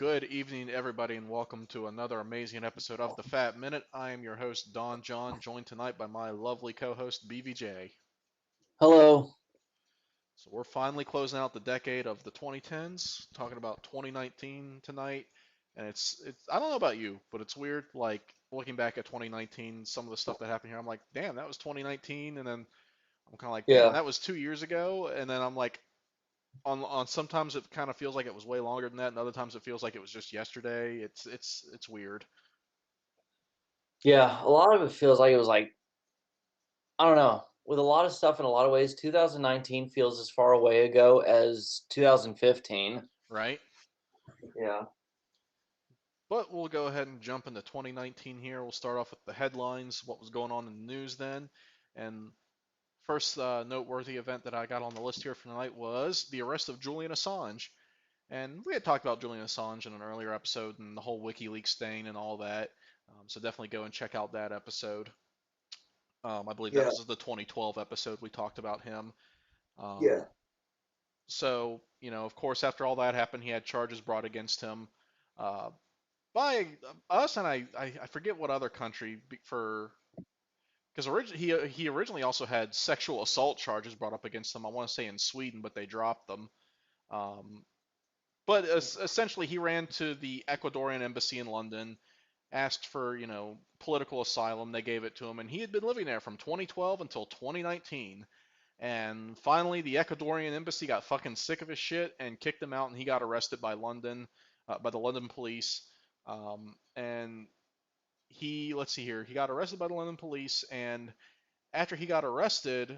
Good evening, everybody, and welcome to another amazing episode of The Fat Minute. I am your host, Don John, joined tonight by my lovely co host, BVJ. Hello. So, we're finally closing out the decade of the 2010s, talking about 2019 tonight. And I don't know about you, but it's weird, like, looking back at 2019, some of the stuff that happened here, I'm like, damn, that was 2019. And then I'm kind of like, damn, Yeah. that was 2 years ago. And then I'm like, on sometimes it kind of feels like it was way longer than that, and other times it feels like it was just yesterday. It's weird. Yeah. A lot of it feels like it was like, I don't know. With a lot of stuff in a lot of ways, 2019 feels as far away ago as 2015. Right? Yeah. But we'll go ahead and jump into 2019 here. We'll start off with the headlines, what was going on in the news then. And first noteworthy event that I got on the list here for tonight was the arrest of Julian Assange. And we had talked about Julian Assange in an earlier episode and the whole WikiLeaks thing and all that. So definitely go and check out that episode. I believe that Yeah. was the 2012 episode we talked about him. Yeah. Um, so, of course, after all that happened, he had charges brought against him. Uh, by us, and I forget what other country for because he originally also had sexual assault charges brought up against him. I want to say in Sweden, but they dropped them. Um, but essentially, he ran to the Ecuadorian embassy in London, asked for political asylum. They gave it to him, and he had been living there from 2012 until 2019. And finally, the Ecuadorian embassy got fucking sick of his shit and kicked him out, and he got arrested by by the London police. And let's see here, he got arrested by the London police, and after he got arrested,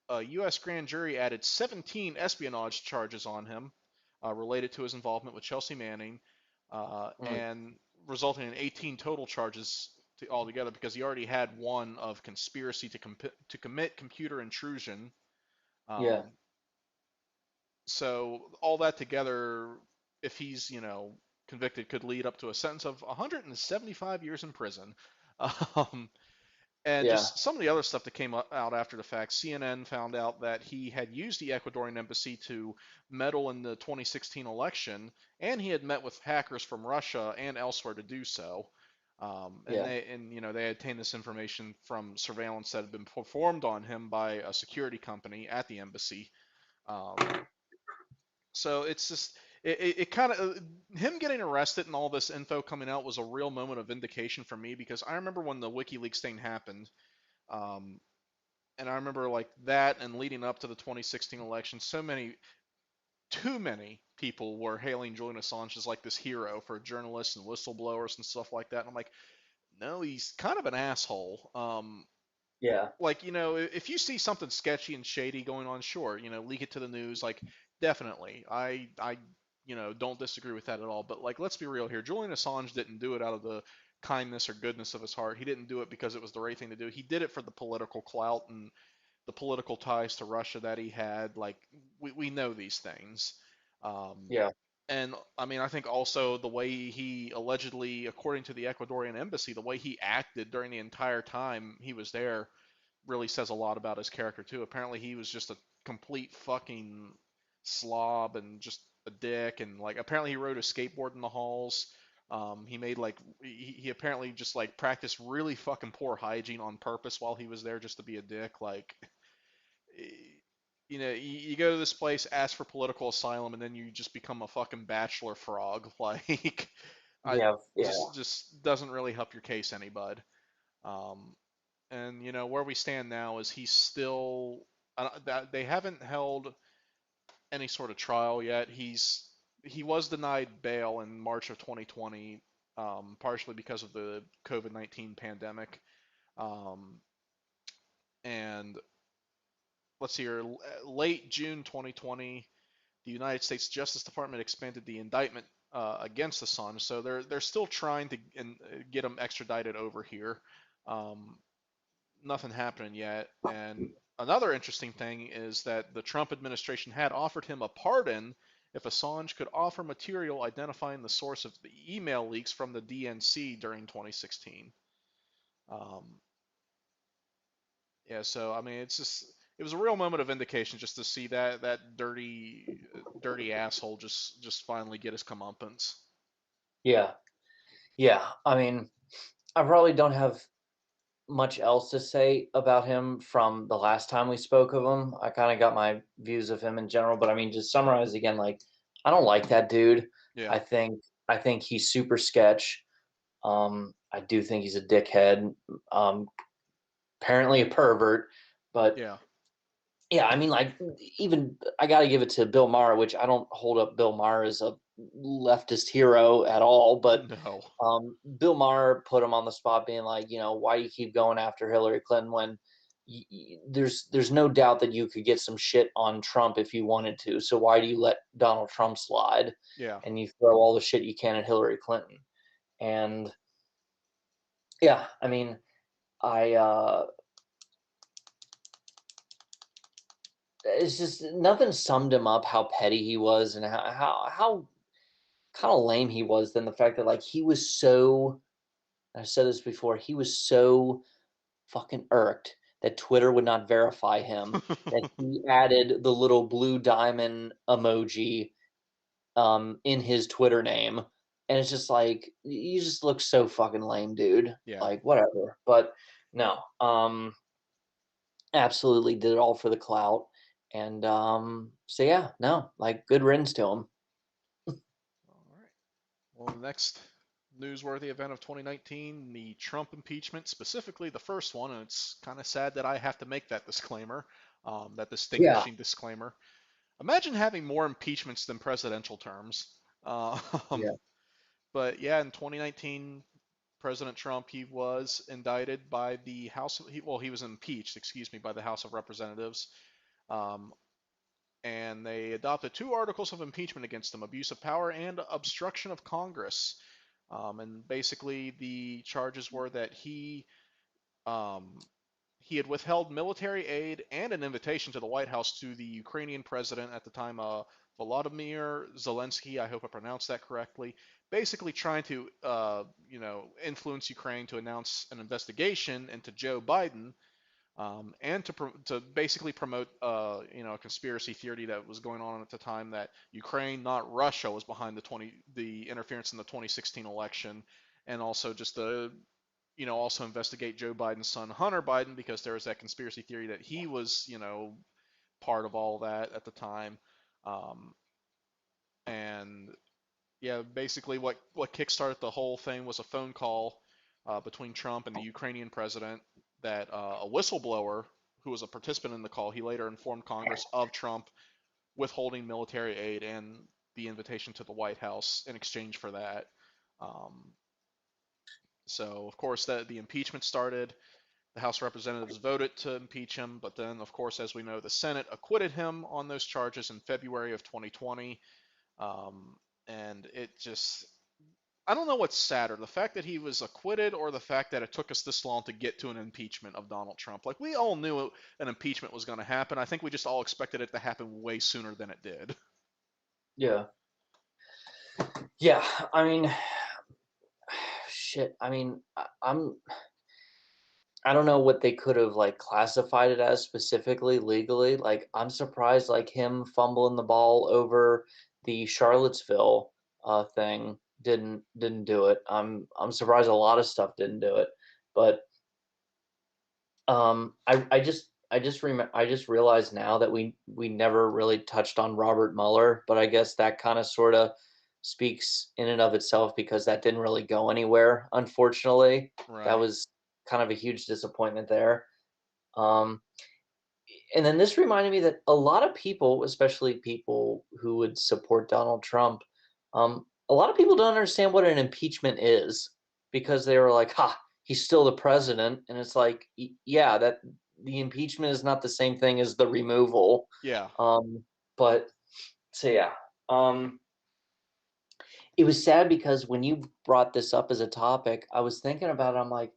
a U.S. grand jury added 17 espionage charges on him related to his involvement with Chelsea Manning, Mm. and resulting in 18 total charges altogether because he already had one of conspiracy to commit computer intrusion. Yeah. Um, so all that together, if he's convicted, could lead up to a sentence of 175 years in prison. Um, and Yeah. just some of the other stuff that came out after the fact. CNN found out that he had used the Ecuadorian embassy to meddle in the 2016 election, and he had met with hackers from Russia and elsewhere to do so. And Yeah. they obtained this information from surveillance that had been performed on him by a security company at the embassy. Um, so it's just it kind of him getting arrested and all this info coming out was a real moment of vindication for me because I remember when the WikiLeaks thing happened, um, and I remember like that and leading up to the 2016 election, too many people were hailing Julian Assange as like this hero for journalists and whistleblowers and stuff like that. And I'm like, no, he's kind of an asshole. Yeah. Like if you see something sketchy and shady going on, sure, leak it to the news, like definitely. I don't disagree with that at all. But like, let's be real here. Julian Assange didn't do it out of the kindness or goodness of his heart. He didn't do it because it was the right thing to do. He did it for the political clout and the political ties to Russia that he had. Like we know these things. Um, Yeah. and I mean, I think also the way he allegedly, according to the Ecuadorian embassy, the way he acted during the entire time he was there really says a lot about his character too. Apparently, he was just a complete fucking slob and just a dick, and like apparently he rode a skateboard in the halls. He made like he apparently just like practiced really fucking poor hygiene on purpose while he was there just to be a dick. Like, you go to this place, ask for political asylum, and then you just become a fucking bachelor frog. Like, I Yeah. Yeah. just doesn't really help your case any, bud. Um, and where we stand now is he's still they haven't held any sort of trial yet. He was denied bail in March of 2020, partially because of the COVID-19 pandemic. Um, and let's see here, late June 2020, the United States Justice Department expanded the indictment against Assange, so they're still trying to get him extradited over here. Um, Nothing happening yet. And another interesting thing is that the Trump administration had offered him a pardon if Assange could offer material identifying the source of the email leaks from the DNC during 2016. Um, yeah, so I mean, it's just it was a real moment of vindication just to see that dirty asshole just finally get his comeuppance. Yeah. Yeah. I mean, I probably don't have much else to say about him from the last time we spoke of him. I kind of got my views of him in general, but I mean, just summarize again, like I don't like that dude. Yeah, I think I think he's super sketch. I do think he's a dickhead. Um, Apparently a pervert, but yeah. yeah, I mean, like even I got to give it to Bill Maher, which I don't hold up Bill Maher as a leftist hero at all, but No. Bill Maher put him on the spot, being like, why do you keep going after Hillary Clinton when there's no doubt that you could get some shit on Trump if you wanted to. So why do you let Donald Trump slide Yeah. and you throw all the shit you can at Hillary Clinton? And yeah, I mean, I it's just nothing summed him up how petty he was and how kind of lame he was than the fact that like he was so. I've said this before. He was so fucking irked that Twitter would not verify him, that he added the little blue diamond emoji in his Twitter name. And it's just like, you just look so fucking lame, dude. Yeah. Like, whatever. But no, absolutely did it all for the clout. And so, yeah, no, like, good riddance to him. All right. Well, the next newsworthy event of 2019, the Trump impeachment, specifically the first one, and it's kind of sad that I have to make that disclaimer, that Yeah, distinguishing disclaimer. Imagine having more impeachments than presidential terms. Um, yeah, but yeah, in 2019, President Trump, he was indicted by the House. He was impeached, excuse me, by the House of Representatives. Um, and they adopted two articles of impeachment against him: abuse of power and obstruction of Congress. And basically, the charges were that um, he had withheld military aid and an invitation to the White House to the Ukrainian president at the time, Volodymyr Zelensky. I hope I pronounced that correctly. Basically, trying to, influence Ukraine to announce an investigation into Joe Biden, and to basically promote, a conspiracy theory that was going on at the time that Ukraine, not Russia, was behind the interference in the 2016 election, and also just the also investigate Joe Biden's son Hunter Biden, because there was that conspiracy theory that he was, part of all that at the time. Um, and yeah, basically what kickstarted the whole thing was a phone call, between Trump and the Ukrainian president, that, a whistleblower who was a participant in the call, he later informed Congress of Trump withholding military aid and the invitation to the White House in exchange for that. Um, so of course that the impeachment started. The House of Representatives voted to impeach him, but then, of course, as we know, the Senate acquitted him on those charges in February of 2020. Um, and it just, I don't know what's sadder, the fact that he was acquitted or the fact that it took us this long to get to an impeachment of Donald Trump. Like, we all knew an impeachment was going to happen. I think we just all expected it to happen way sooner than it did. yeah, yeah. I mean, shit. I mean, I don't know what they could have like classified it as specifically legally. Like I'm surprised like him fumbling the ball over the Charlottesville thing didn't do it. I'm surprised a lot of stuff didn't do it. But I just realized now that we never really touched on Robert Mueller, but I guess that kind of sort of speaks in and of itself because that didn't really go anywhere, unfortunately. That Right. was kind of a huge disappointment there. Um, and then this reminded me that a lot of people, especially people who would support Donald Trump, a lot of people don't understand what an impeachment is because they were like, "Ha, he's still the president," and it's like, yeah, that the impeachment is not the same thing as the removal. Yeah. Um, but so yeah, um, it was sad because when you brought this up as a topic, I was thinking about it. I'm like,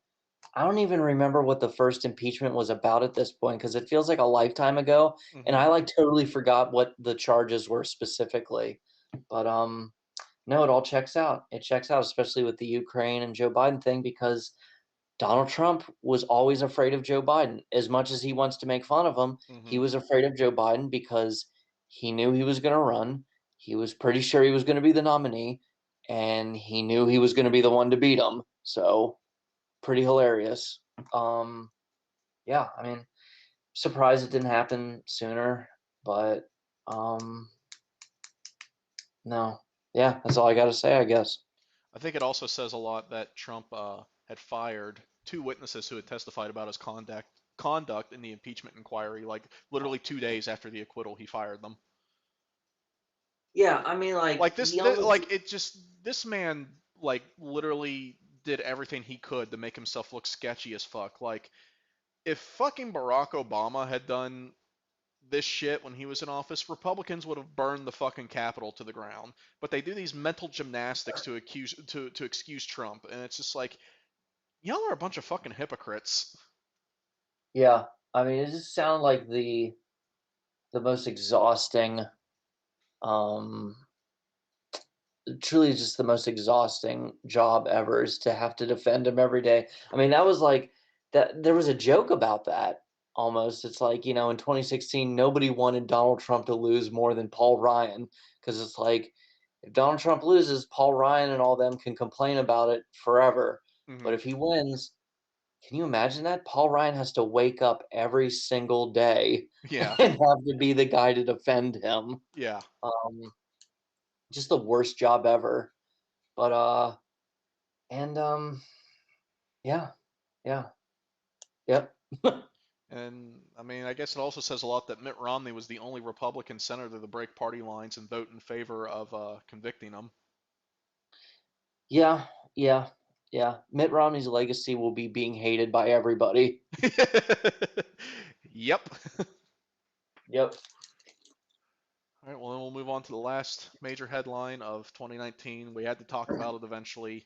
I don't even remember what the first impeachment was about at this point because it feels like a lifetime ago, and Hmm. I like totally forgot what the charges were specifically. But no, it all checks out. It checks out, especially with the Ukraine and Joe Biden thing, because Donald Trump was always afraid of Joe Biden. As much as he wants to make fun of him, he Hmm. was afraid of Joe Biden because he knew he was going to run. He was pretty sure he was going to be the nominee, and he knew he was going to be the one to beat him. So, pretty hilarious. Um, yeah, I mean, surprised it didn't happen sooner, but um, no. Yeah, that's all I got to say, I guess. I think it also says a lot that Trump had fired two witnesses who had testified about his conduct in the impeachment inquiry. Like literally 2 days after the acquittal, he fired them. Yeah, I mean, like Like he only. like it just this man like literally did everything he could to make himself look sketchy as fuck. Like if fucking Barack Obama had done this shit when he was in office, Republicans would have burned the fucking Capitol to the ground. But they do these mental gymnastics to excuse Trump, and it's just like y'all are a bunch of fucking hypocrites. Yeah, I mean, it just sounded like the most exhausting, um, truly just the most exhausting job ever is to have to defend him every day. I mean, that was like that. There was a joke about that almost. It's like, in 2016, nobody wanted Donald Trump to lose more than Paul Ryan because it's like if Donald Trump loses, Paul Ryan and all them can complain about it forever. But Hmm. if he wins, can you imagine that? Paul Ryan has to wake up every single day Yeah, and have to be the guy to defend him. yeah. Um, just the worst job ever. But and yeah, yeah, yep. And I mean, I guess it also says a lot that Mitt Romney was the only Republican senator to break party lines and vote in favor of convicting him. Yeah, yeah, yeah. Mitt Romney's legacy will be being hated by everybody. Yep. Yep. All right, well, then we'll move on to the last major headline of 2019. We had to talk about it eventually.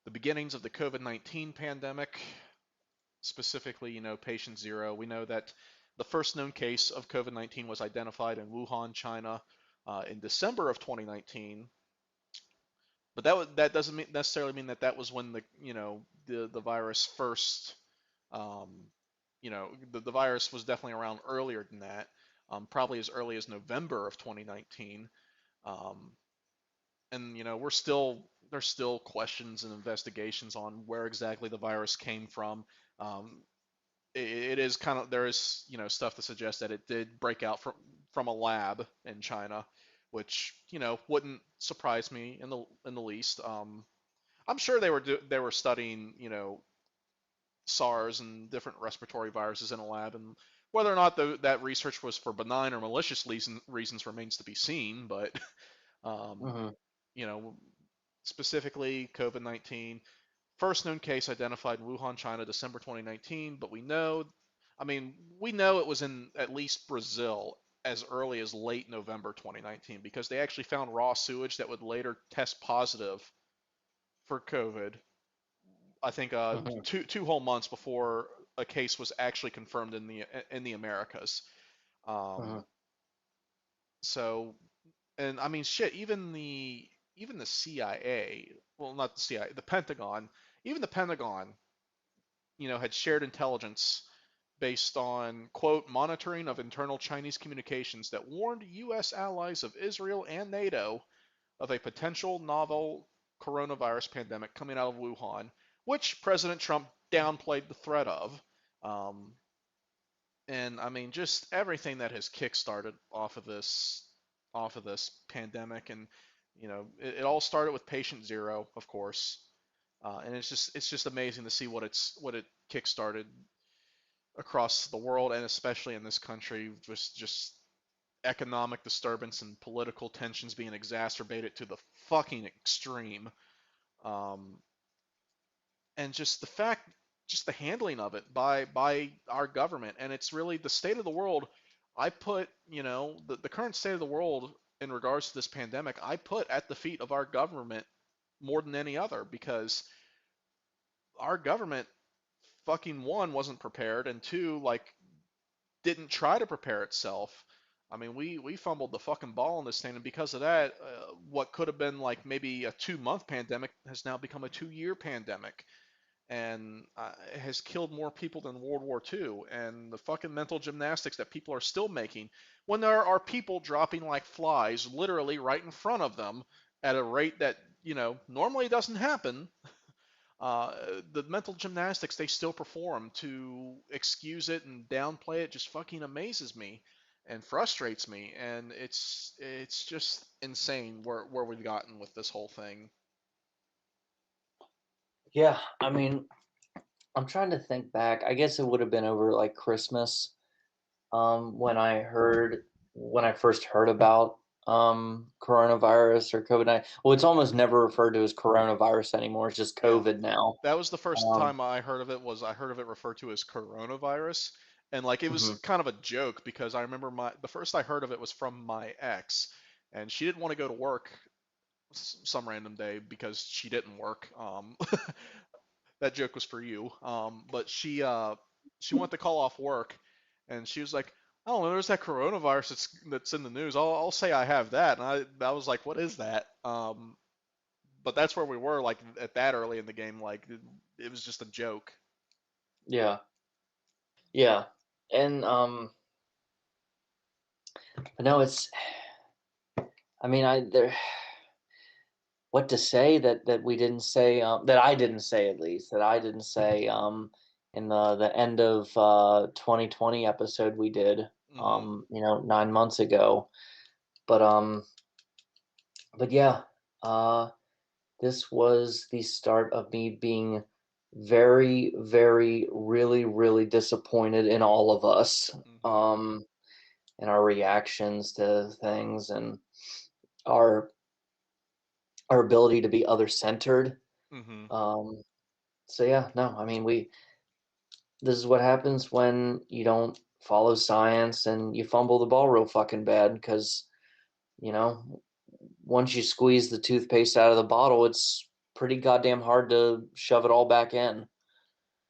The beginnings of the COVID-19 pandemic, specifically, patient zero. We know that the first known case of COVID-19 was identified in Wuhan, China, in December of 2019. But that doesn't necessarily mean that that was when the virus first, um, the virus was definitely around earlier than that, probably as early as November of 2019. Um, and there's still questions and investigations on where exactly the virus came from. Um, it is kind of there is stuff to suggest that it did break out from a lab in China, which wouldn't surprise me in the least. I'm sure they were studying SARS and different respiratory viruses in a lab, and whether or not that research was for benign or malicious reasons remains to be seen. But um, Hmm. you know, specifically COVID-19. First known case identified in Wuhan, China, December 2019, but we know it was in at least Brazil as early as late November 2019 because they actually found raw sewage that would later test positive for COVID. I think Hmm. two whole months before a case was actually confirmed in the Americas. Um, Hmm. so and I mean shit, even the CIA, well not the CIA, the Pentagon, even the Pentagon had shared intelligence based on, quote, monitoring of internal Chinese communications that warned U.S. allies of Israel and NATO of a potential novel coronavirus pandemic coming out of Wuhan, which President Trump downplayed the threat of. Um, and I mean, just everything that has kickstarted off of this pandemic, and it all started with patient zero, of course, and it's just amazing to see what it kickstarted across the world and especially in this country, just economic disturbance and political tensions being exacerbated to the fucking extreme. Um, and just the handling of it by our government, and it's really the state of the world. I put, the current state of the world in regards to this pandemic, I put at the feet of our government more than any other because our government fucking one wasn't prepared and two like didn't try to prepare itself. I mean, we fumbled the fucking ball in this thing, and because of that, what could have been like maybe a 2-month pandemic has now become a 2-year pandemic. and has killed more people than World War II, and the fucking mental gymnastics that people are still making when there are people dropping like flies literally right in front of them at a rate that, normally doesn't happen. uh, the mental gymnastics they still perform to excuse it and downplay it just fucking amazes me and frustrates me, and it's just insane where we've gotten with this whole thing. Yeah, I mean, I'm trying to think back. I guess it would have been over like Christmas, when I first heard about coronavirus or COVID-19. Well, it's almost never referred to as coronavirus anymore. It's just Yeah, COVID now. that was the first Um, time I heard of it referred to as coronavirus, and like it was mhm. kind of a joke because I remember the first I heard of it was from my ex, and she didn't want to go to work some random day because she didn't work. That joke was for you. But she wanted to call off work, and she was like, "I don't know, there's that coronavirus that's in the news. I'll say I have that." And I was like, "What is that?" But that's where we were, like at that early in the game. Like it was just a joke. Yeah, yeah, and but no, it's. I mean, I there. What to say that we didn't say, that I didn't say, at least that I didn't say, in the end of 2020 episode we did, Hmm. 9 months ago. But yeah, uh, this was the start of me being very, very, really, really disappointed in all of us, Hmm. um, and our reactions to things, and our our ability to be other centered. Hmm. Um, so yeah, no, I mean, we this is what happens when you don't follow science and you fumble the ball real fucking bad, because you know once you squeeze the toothpaste out of the bottle, it's pretty goddamn hard to shove it all back in.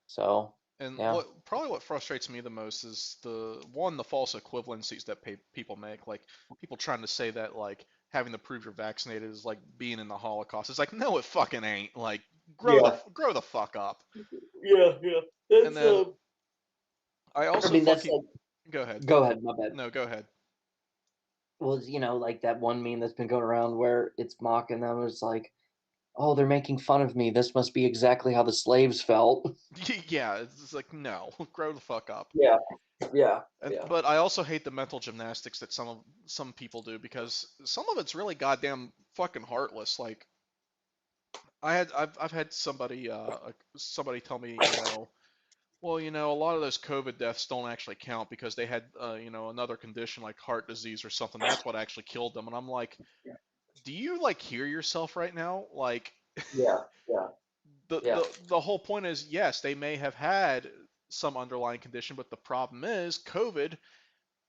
So And yeah, what frustrates me the most is the false equivalencies that people make. Like people trying to say that like having to prove you're vaccinated is like being in the Holocaust. It's like no, it fucking ain't. Like yeah, grow the fuck up. yeah. And That's then I I also mean, that's fucking like, go ahead. go ahead, my bad. No, go ahead. Well, like that one meme that's been going around where it's mocking them. It's like, oh, they're making fun of me. This must be exactly how the slaves felt. Yeah, it's like no, grow the fuck up. Yeah, yeah, And yeah, but I also hate the mental gymnastics that some people do because some of it's really goddamn fucking heartless. Like I've had somebody tell me, well, a lot of those COVID deaths don't actually count because they had another condition like heart disease or something. That's what actually killed them. And I'm like, do you like hear yourself right now? Like yeah, yeah, the yeah. the the whole point is yes, they may have had some underlying condition, but the problem is COVID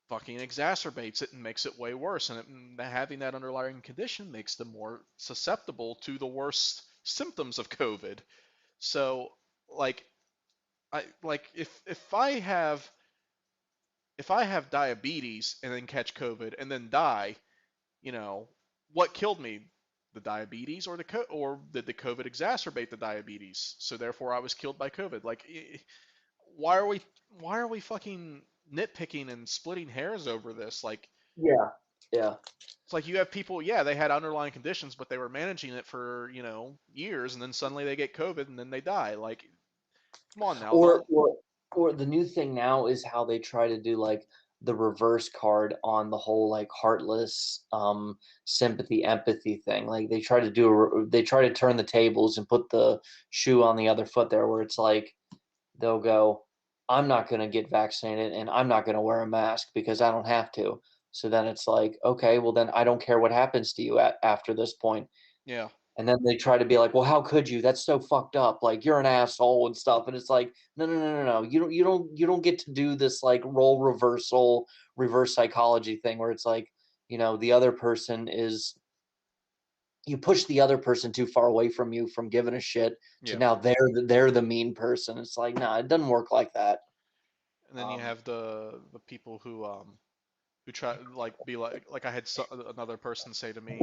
fucking exacerbates it and makes it way worse. And having that underlying condition makes them more susceptible to the worst symptoms of COVID. So, like, if I have diabetes and then catch COVID and then die, you know, what killed me? The diabetes or did the COVID exacerbate the diabetes? So therefore, I was killed by COVID. Like, why are we why are we fucking nitpicking and splitting hairs over this? Like, Yeah, yeah. it's like you have people, yeah, they had underlying conditions, but they were managing it for, years, and then suddenly they get COVID and then they die. Like, come on now, Or don't. or or the new thing now is how they try to do like the reverse card on the whole like heartless sympathy empathy thing. Like they try to turn the tables and put the shoe on the other foot there, where it's like they'll go, I'm not going to get vaccinated and I'm not going to wear a mask because I don't have to. So then it's like, okay, well then I don't care what happens to you after this point. Yeah, And then they try to be like, well, how could you? That's so fucked up. Like you're an asshole and stuff. And it's like, no, no, no, no, no. You don't get to do this like role reversal, reverse psychology thing where it's like, the other person is you push the other person too far away from you from giving a shit to yeah. now they're the mean person. It's like, nah, it doesn't work like that. And then you Um, have the people who try like be like I had another person say to me,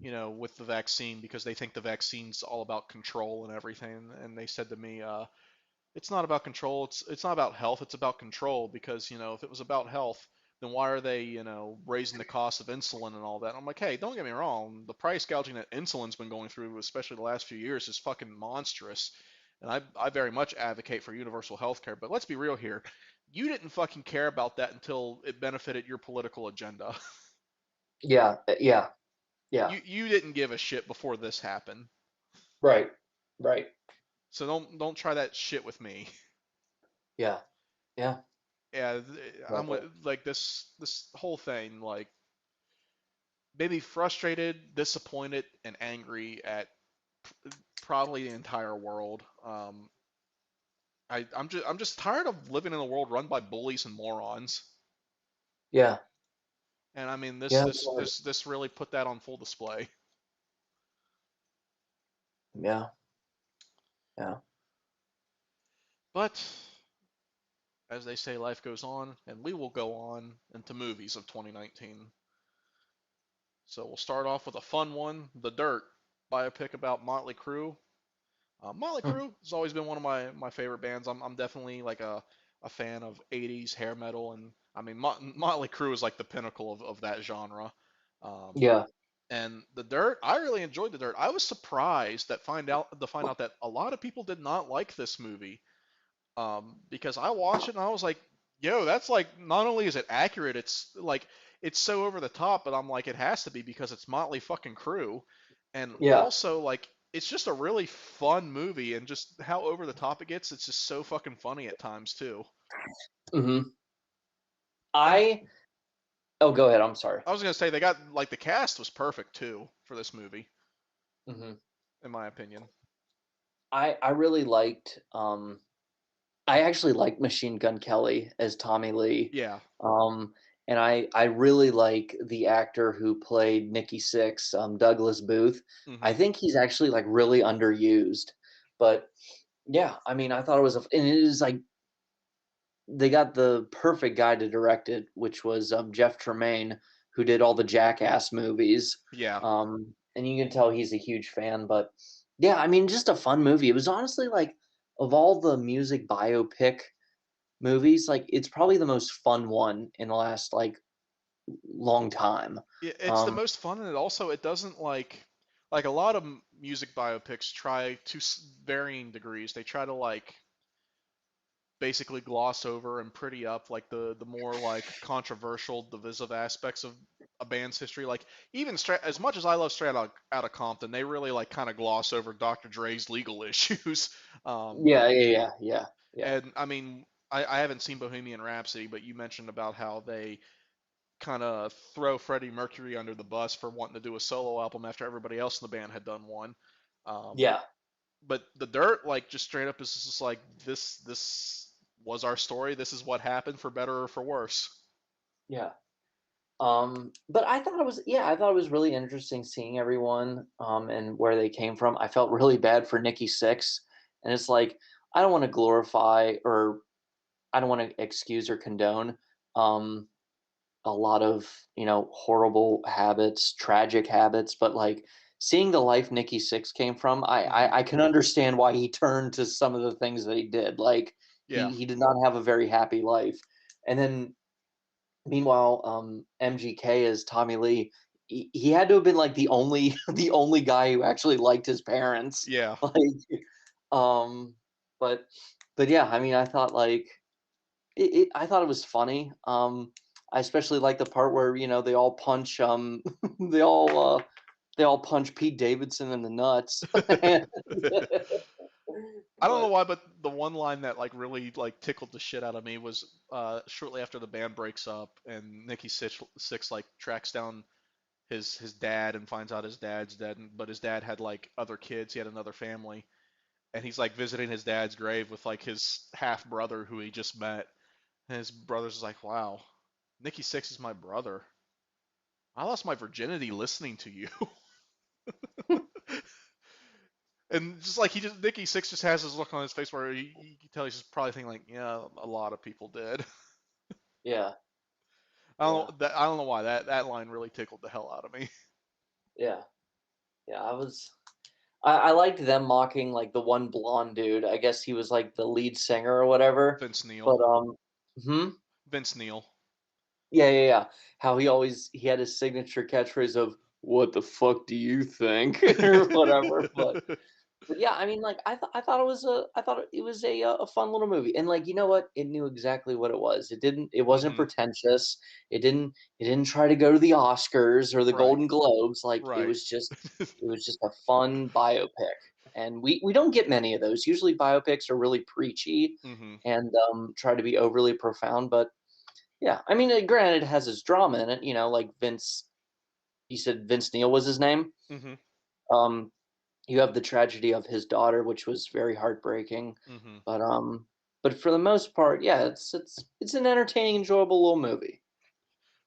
with the vaccine because they think the vaccine's all about control and everything. And they said to me, it's not about control. It's not about health. It's about control because if it was about health, then why are they raising the cost of insulin and all that? I'm like, hey, don't get me wrong. The price gouging that insulin's been going through, especially the last few years, is fucking monstrous. And I very much advocate for universal health care. But let's be real here. You didn't fucking care about that until it benefited your political agenda. Yeah, yeah, yeah. You didn't give a shit before this happened. Right, right. So don't try that shit with me. Yeah, yeah. Yeah, I'm Exactly. with like this whole thing like made me frustrated, disappointed, and angry at probably the entire world. I'm just tired of living in a world run by bullies and morons. Yeah, And I mean this yeah, this this this really put that on full display. yeah, yeah, But as they say, life goes on, and we will go on into movies of 2019. So we'll start off with a fun one, The Dirt, biopic about Motley Crue. Motley mm, Crue has always been one of my favorite bands. I'm definitely like a fan of 80s hair metal, and I mean Motley Crue is like the pinnacle of that genre. Um, yeah, and The Dirt, I really enjoyed The Dirt. I was surprised to find out that a lot of people did not like this movie. Because I watched it and I was like, yo, that's like not only is it accurate, it's like it's so over the top, but I'm like, it has to be because it's Motley fucking Crue, and yeah. also like it's just a really fun movie, and just how over the top it gets, it's just so fucking funny at times too. hmm I Oh, go ahead. I'm sorry. I was gonna say they got like the cast was perfect too for this movie, hmm in my opinion. I really liked. I actually liked Machine Gun Kelly as Tommy Lee. Yeah. Um, and I really like the actor who played Nikki Six, Douglas Booth. I Hmm. think he's actually like really underused, but yeah, I mean, I thought it was, and it is like they got the perfect guy to direct it, which was Jeff Tremaine, who did all the Jackass movies. Yeah. And you can tell he's a huge fan. But yeah, I mean, just a fun movie. It was honestly like of all the music biopic movies, like it's probably the most fun one in the last like long time. It's the Um, most fun, and it doesn't like a lot of music biopics try to varying degrees. They try to like basically gloss over and pretty up like the more like controversial, divisive aspects of a band's history. Like even as much as I love Straight Outta Compton, they really like kind of gloss over Dr. Dre's legal issues. Um, yeah, yeah, yeah, yeah, yeah, and I mean, I haven't seen Bohemian Rhapsody, but you mentioned about how they kind of throw Freddie Mercury under the bus for wanting to do a solo album after everybody else in the band had done one. Um, yeah, but The Dirt, like, just straight up is just like this was our story. This is what happened for better or for worse. yeah. But I thought it was, yeah, I thought it was really interesting seeing everyone and where they came from. I felt really bad for Nikki Six, and it's like I don't want to glorify or I don't want to excuse or condone um a lot of, horrible habits, tragic habits, but like seeing the life Nikki Six came from, Hmm. I can understand why he turned to some of the things that he did. Like Yeah, he did not have a very happy life. And then meanwhile, MGK as Tommy Lee, he had to have been like the only the only guy who actually liked his parents. yeah, Like, um, but yeah, I mean, I thought like I thought it was funny. I especially like the part where they all punch they all uh they all punch Pete Davidson in the nuts. And- I don't know but why, but the one line that like really like tickled the shit out of me was shortly after the band breaks up and Nikki Six like tracks down his dad and finds out his dad's dead, but his dad had like other kids, he had another family, and he's like visiting his dad's grave with like his half brother who he just met, and his brother's like, "Wow, Nikki Six is my brother. I lost my virginity listening to you." And just like Nikki Six just has this look on his face where you can tell he's just probably thinking like, yeah, a lot of people did. yeah, I yeah, don't know, I don't know why that line really tickled the hell out of me. yeah. Yeah, I liked them mocking like the one blonde dude. I guess he was like the lead singer or whatever. Vince Neil. But hmm? Vince Neil. Yeah, yeah, yeah. How he had his signature catchphrase of "What the fuck do you think?" or whatever. But yeah, I mean, like I thought it was a fun little movie, and like you know what, it knew exactly what it was. It wasn't Hmm. pretentious. It didn't try to go to the Oscars or the Right. Golden Globes. Like Right. it was just a fun biopic, and we don't get many of those. Usually biopics are really preachy Hmm. and try to be overly profound. But yeah, I mean, granted, it has its drama in it. You know, like Vince. You said Vince Neil was his name. Hmm. Um, you have the tragedy of his daughter, which was very heartbreaking. Hmm. But for the most part, yeah, it's an entertaining, enjoyable little movie.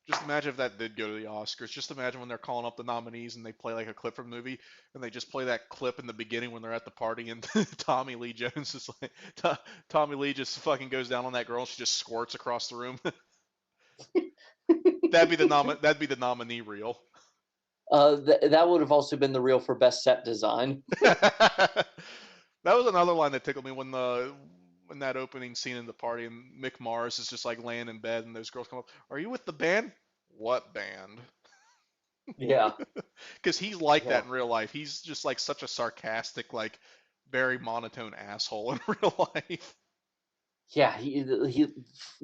Just imagine if that did go to the Oscars. Just imagine when they're calling up the nominees and they play like a clip from the movie, and they just play that clip in the beginning when they're at the party, and Tommy Lee Jones is like, Tommy Lee just fucking goes down on that girl, and she just squirts across the room. That'd be the nominee reel. That would have also been the reel for best set design. That was another line that tickled me when that opening scene in the party and Mick Mars is just like laying in bed and those girls come up. Are you with the band? What band? Yeah, Because he's like yeah, that in real life. He's just like such a sarcastic, like very monotone asshole in real life. yeah. He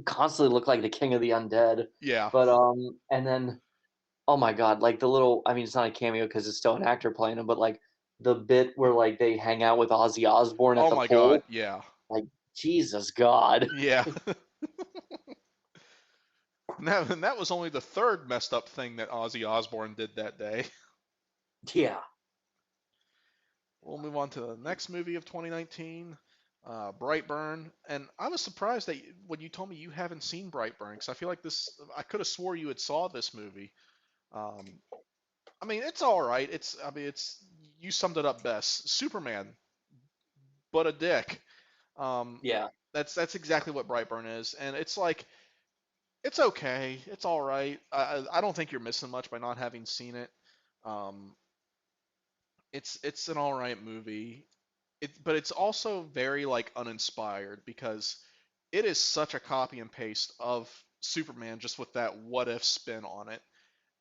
constantly looked like the king of the undead. Yeah. But and then oh my god, like the little. I mean, it's not a cameo because it's still an actor playing him, but like the bit where like they hang out with Ozzy Osbourne at Oh the my God. pool, Yeah. like Jesus God. Yeah. And that was only the third messed up thing that Ozzy Osbourne did that day. Yeah, We'll move on to the next movie of 2019, Brightburn. And I was surprised that when you told me you haven't seen Brightburn, because I feel like I could have swore you had saw this movie. Um, I mean, it's all right. You summed it up best. Superman, but a dick. Um, yeah. that's exactly what Brightburn is, and it's like it's okay. It's all right. I don't think you're missing much by not having seen it. Um, it's an all right movie. But it's also very like uninspired because it is such a copy and paste of Superman just with that what if spin on it.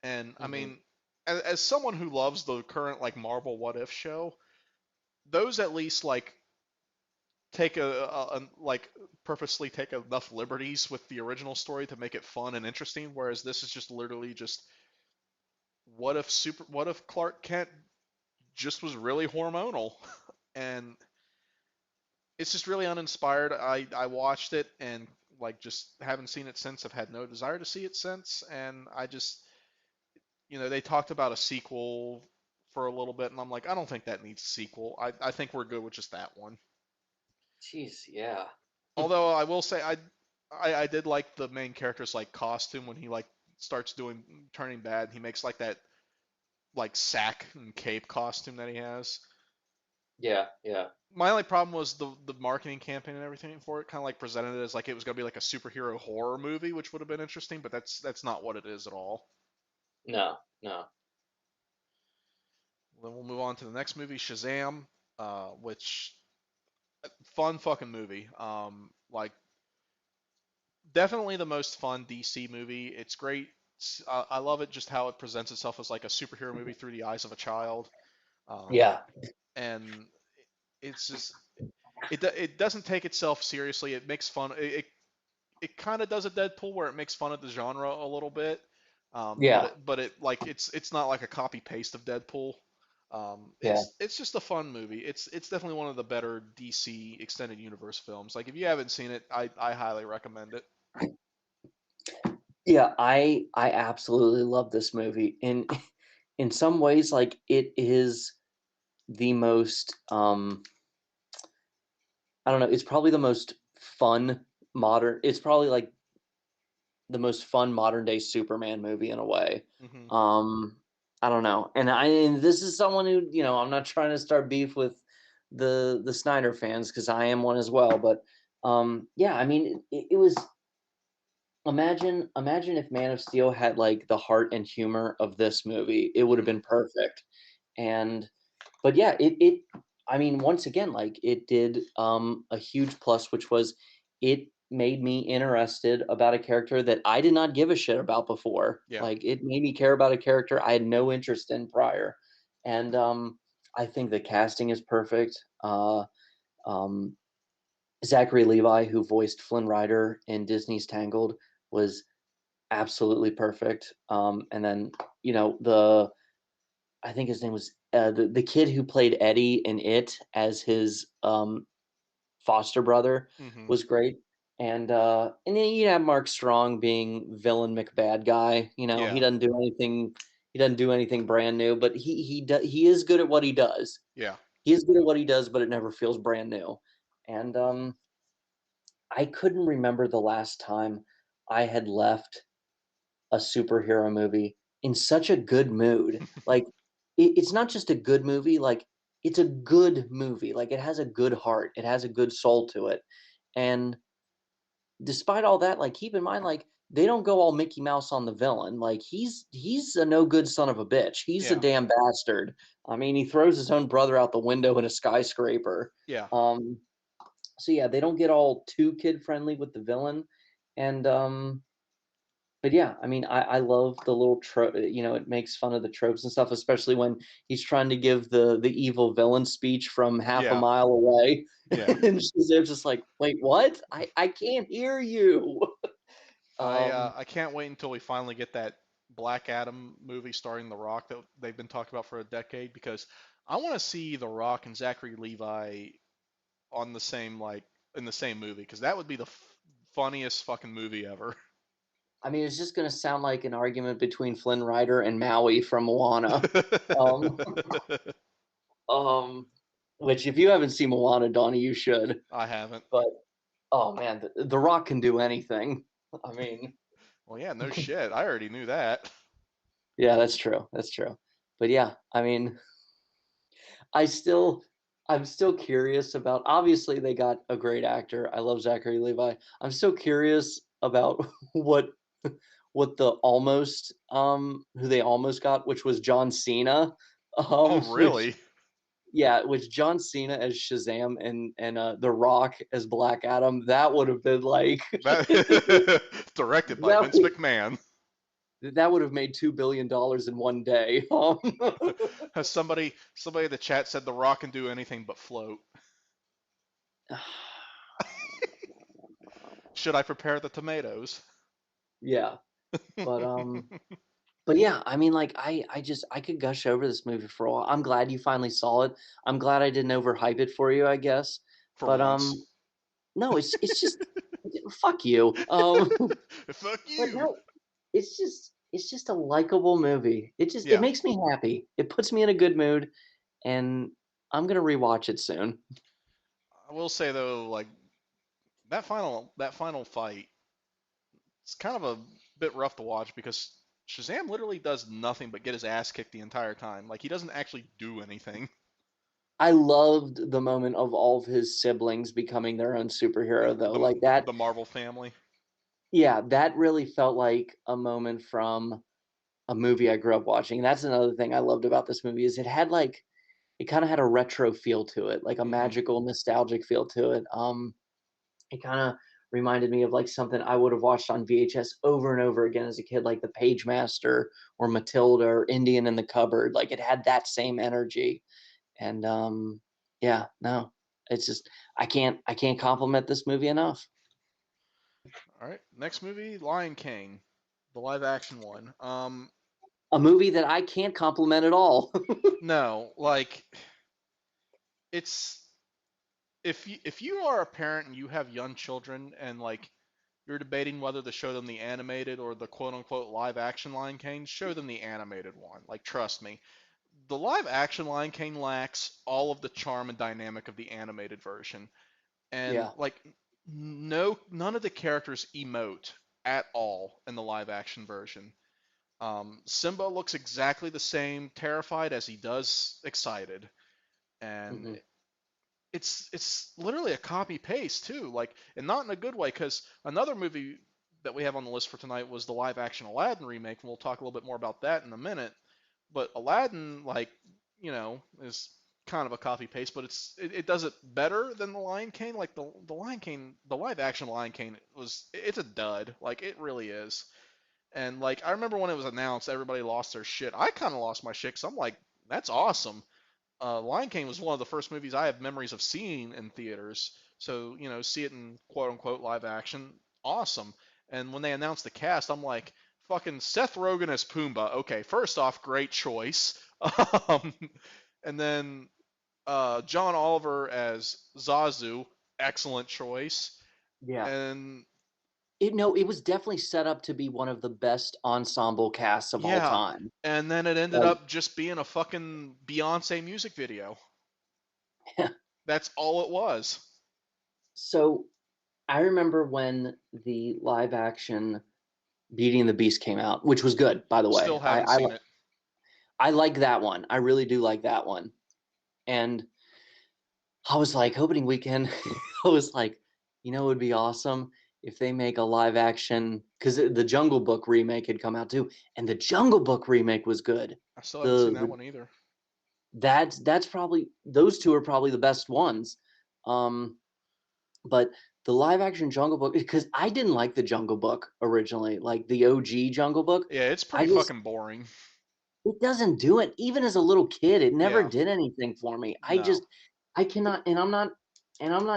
And I Hmm. mean, as someone who loves the current like Marvel what if show, those at least like take like purposely take enough liberties with the original story to make it fun and interesting, whereas this is just literally just what if Clark Kent just was really hormonal and it's just really uninspired. I watched it and like just haven't seen it since. I've had no desire to see it since, and I just they talked about a sequel for a little bit, and I'm like, I don't think that needs a sequel. I think we're good with just that one. Jeez, yeah. Although I will say I did like the main character's like costume when he like starts doing turning bad. He makes like that like sack and cape costume that he has. Yeah, yeah. My only problem was the marketing campaign and everything for it kind of like presented it as like it was gonna be like a superhero horror movie, which would have been interesting, but that's not what it is at all. No, no. Then we'll move on to the next movie, Shazam, which fun fucking movie. Like definitely the most fun DC movie. It's great. I love it just how it presents itself as like a superhero movie through the eyes of a child. Um, Yeah, and it's just it doesn't take itself seriously. It makes fun. It kind of does a Deadpool where it makes fun of the genre a little bit, yeah, but it like it's not like a copy paste of Deadpool. yeah, It's just a fun movie. It's definitely one of the better DC extended universe films. Like if you haven't seen it, I highly recommend it. yeah. I absolutely love this movie. In some ways, like it is the most I don't know. It's probably the most fun modern. It's probably like the most fun modern day Superman movie in a way. Hmm. I don't know. And this is someone who, I'm not trying to start beef with the Snyder fans because I am one as well, but yeah, I mean it was imagine if Man of Steel had like the heart and humor of this movie. It would have Hmm. been perfect. And but yeah, it I mean, once again, like it did a huge plus, which was it made me interested about a character that I did not give a shit about before. Yeah. Like it made me care about a character I had no interest in prior. And I think the casting is perfect. Um Zachary Levi, who voiced Flynn Rider in Disney's Tangled, was absolutely perfect. And then, the I think his name was the kid who played Eddie in It as his foster brother Hmm. was great. And then you have Mark Strong being villain McBad guy. He Yeah. doesn't do anything. He doesn't do anything brand new, but he is good at what he does. Yeah. He is good at what he does, but it never feels brand new. And I couldn't remember the last time I had left a superhero movie in such a good mood. Like, it's not just a good movie, like, it's a good movie. Like, it has a good heart, it has a good soul to it. And despite all that, like, keep in mind, like, they don't go all Mickey Mouse on the villain. Like, he's a no good son of a bitch. He's a Yeah. damn bastard. I mean, he throws his own brother out the window in a skyscraper. Yeah. Um, so yeah, they don't get all too kid friendly with the villain. And but yeah, I mean, I love the little it makes fun of the tropes and stuff, especially when he's trying to give the evil villain speech from half a Yeah. mile away, Yeah. and Shazam's just like, "Wait, what? I can't hear you." I can't wait until we finally get that Black Adam movie starring The Rock that they've been talking about for a decade because I want to see The Rock and Zachary Levi on the same in the same movie because that would be the funniest fucking movie ever. I mean, it's just gonna sound like an argument between Flynn Rider and Maui from Moana. Um, um, which if you haven't seen Moana, Donnie, you should. I haven't. But oh man, the Rock can do anything. I mean, Well, yeah, no shit. I already knew that. yeah, that's true. That's true. But yeah, I mean, I still I'm still curious about, obviously they got a great actor. I love Zachary Levi. I'm still curious about what the almost who they almost got, which was John Cena. Oh, Which really? yeah, which John Cena as Shazam and The Rock as Black Adam, that would have been like That directed by Vince that McMahon. that would have made $2 billion in one day. Has somebody in the chat said The Rock can do anything but float? Should I prepare the tomatoes? Yeah, but yeah, I mean, like, I could gush over this movie for a while. I'm glad you finally saw it. I'm glad I didn't overhype it for you, I guess. For But once. no, it's just fuck you. Fuck But you. no, it's just a likable movie. It Yeah. makes me happy. It puts me in a good mood, and I'm gonna rewatch it soon. I will say though, like that final fight, it's kind of a bit rough to watch because Shazam literally does nothing but get his ass kicked the entire time. Like he doesn't actually do anything. I loved the moment of all of his siblings becoming their own superhero, though. The Like that, the Marvel family. yeah, that really felt like a moment from a movie I grew up watching. And that's another thing I loved about this movie is it kind of had a retro feel to it, like a Hmm. magical, nostalgic feel to it. It kind of reminded me of like something I would have watched on VHS over and over again as a kid, like The Page Master or Matilda or Indian in the Cupboard. Like it had that same energy. And yeah, no, it's just I can't compliment this movie enough. All right. Next movie, Lion King, the live action one. A movie that I can't compliment at all. No, like it's if you are a parent and you have young children and like you're debating whether to show them the animated or the quote unquote live action Lion King, show them the animated one. Like trust me. The live action Lion King lacks all of the charm and dynamic of the animated version. And Yeah. like none of the characters emote at all in the live action version. Simba looks exactly the same terrified as he does excited. And Hmm. it's literally a copy paste too, like and not in a good way because another movie that we have on the list for tonight was the live action Aladdin remake, and we'll talk a little bit more about that in a minute. But Aladdin, like is kind of a copy paste, but it does it better than the Lion King. Like the Lion King, the live action Lion King it's a dud. Like it really is. And like I remember when it was announced, everybody lost their shit. I kind of lost my shit because I'm like, that's awesome. Lion King was one of the first movies I have memories of seeing in theaters. So, see it in quote unquote live action, awesome. And when they announced the cast, I'm like, fucking Seth Rogen as Pumbaa. Okay, first off, great choice. Um, and then John Oliver as Zazu, excellent choice. Yeah. And It was definitely set up to be one of the best ensemble casts of all yeah, time. and then it ended Like, up just being a fucking Beyonce music video. That's all it was. so I remember when the live action Beauty and the Beast came out, which was good, by the way. Still haven't seen it. I like that one. I really do like that one. And I was like, opening weekend, I was like, it would be awesome if they make a live action, because the Jungle Book remake had come out too, and the Jungle Book remake was good. I still haven't seen that The one either. that's probably those two are probably the best ones. Um, but the live action Jungle Book, because I didn't like the Jungle Book originally, like the OG Jungle Book. Yeah, it's I pretty just fucking boring. It doesn't do it. Even as a little kid, it never Yeah, did anything for me. no. I cannot, and I'm not,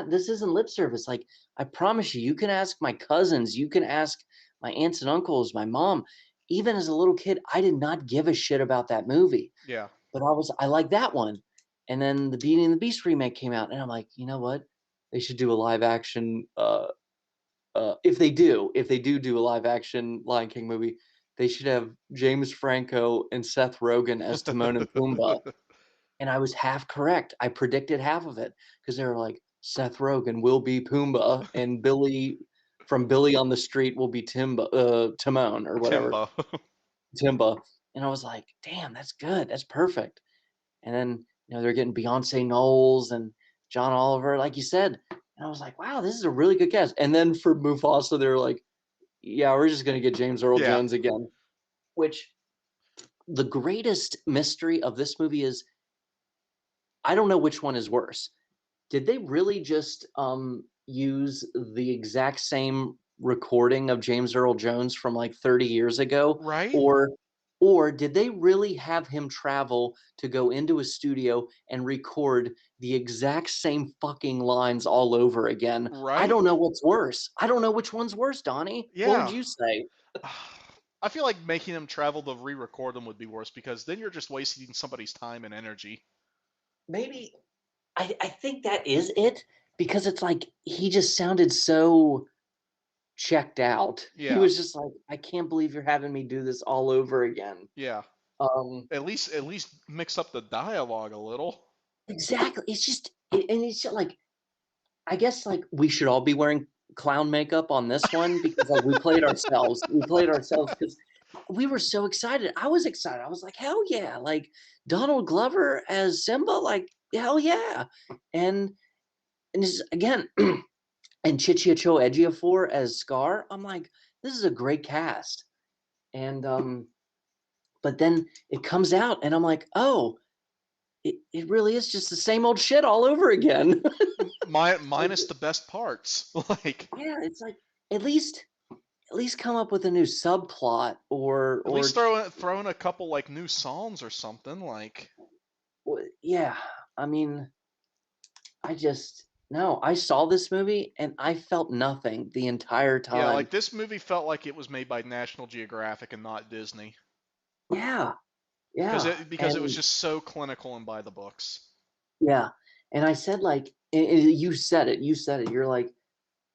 this isn't lip service. Like, I promise you, you can ask my cousins, you can ask my aunts and uncles, my mom. Even as a little kid, I did not give a shit about that movie, Yeah, but I like that one. And then the Beauty and the Beast remake came out, and I'm like, you know what? They should do a live action, if they do a live action Lion King movie, they should have James Franco and Seth Rogen as Timon and Pumbaa. And I was half correct. I predicted half of it because they were like, Seth Rogen will be Pumbaa, and Billy from Billy on the Street will be Timon or whatever, Timbo. Timba. And I was like, damn, that's good. That's perfect. And then, they're getting Beyonce Knowles and John Oliver, like you said. And I was like, wow, this is a really good cast. And then for Mufasa, they're like, yeah, we're just going to get James Earl Yeah, Jones again. Which the greatest mystery of this movie is I don't know which one is worse. Did they really just use the exact same recording of James Earl Jones from like 30 years ago, right, or did they really have him travel to go into a studio and record the exact same fucking lines all over again? I right. don't know what's worse. I don't know which one's worse, Donnie. What would Yeah. you say? I feel like making them travel to re-record them would be worse because then you're just wasting somebody's time and energy. Maybe I think that is it because it's like he just sounded so checked out. He Yeah, was just like, I can't believe you're having me do this all over again. yeah. Um, At least mix up the dialogue a little. exactly. And it's just like, I guess like we should all be wearing clown makeup on this one because like we played ourselves. We played ourselves because we were so excited. I was excited. I was like, hell yeah! Like Donald Glover as Simba, like hell yeah! And and this again, and Chichiacho Ejiofor as Scar. I'm like, this is a great cast. And but then it comes out, and I'm like, oh, it really is just the same old shit all over again. Minus the best parts. Like, Yeah, it's like at least at least come up with a new subplot at least or throw in a couple like new songs or something. Like, yeah. I mean, I just no. I saw this movie and I felt nothing the entire yeah, like time. this movie felt like it was made by National Geographic and not Disney Yeah, because yeah, it was and just so clinical and by the books. yeah, and I said like you said it. You said it. You're like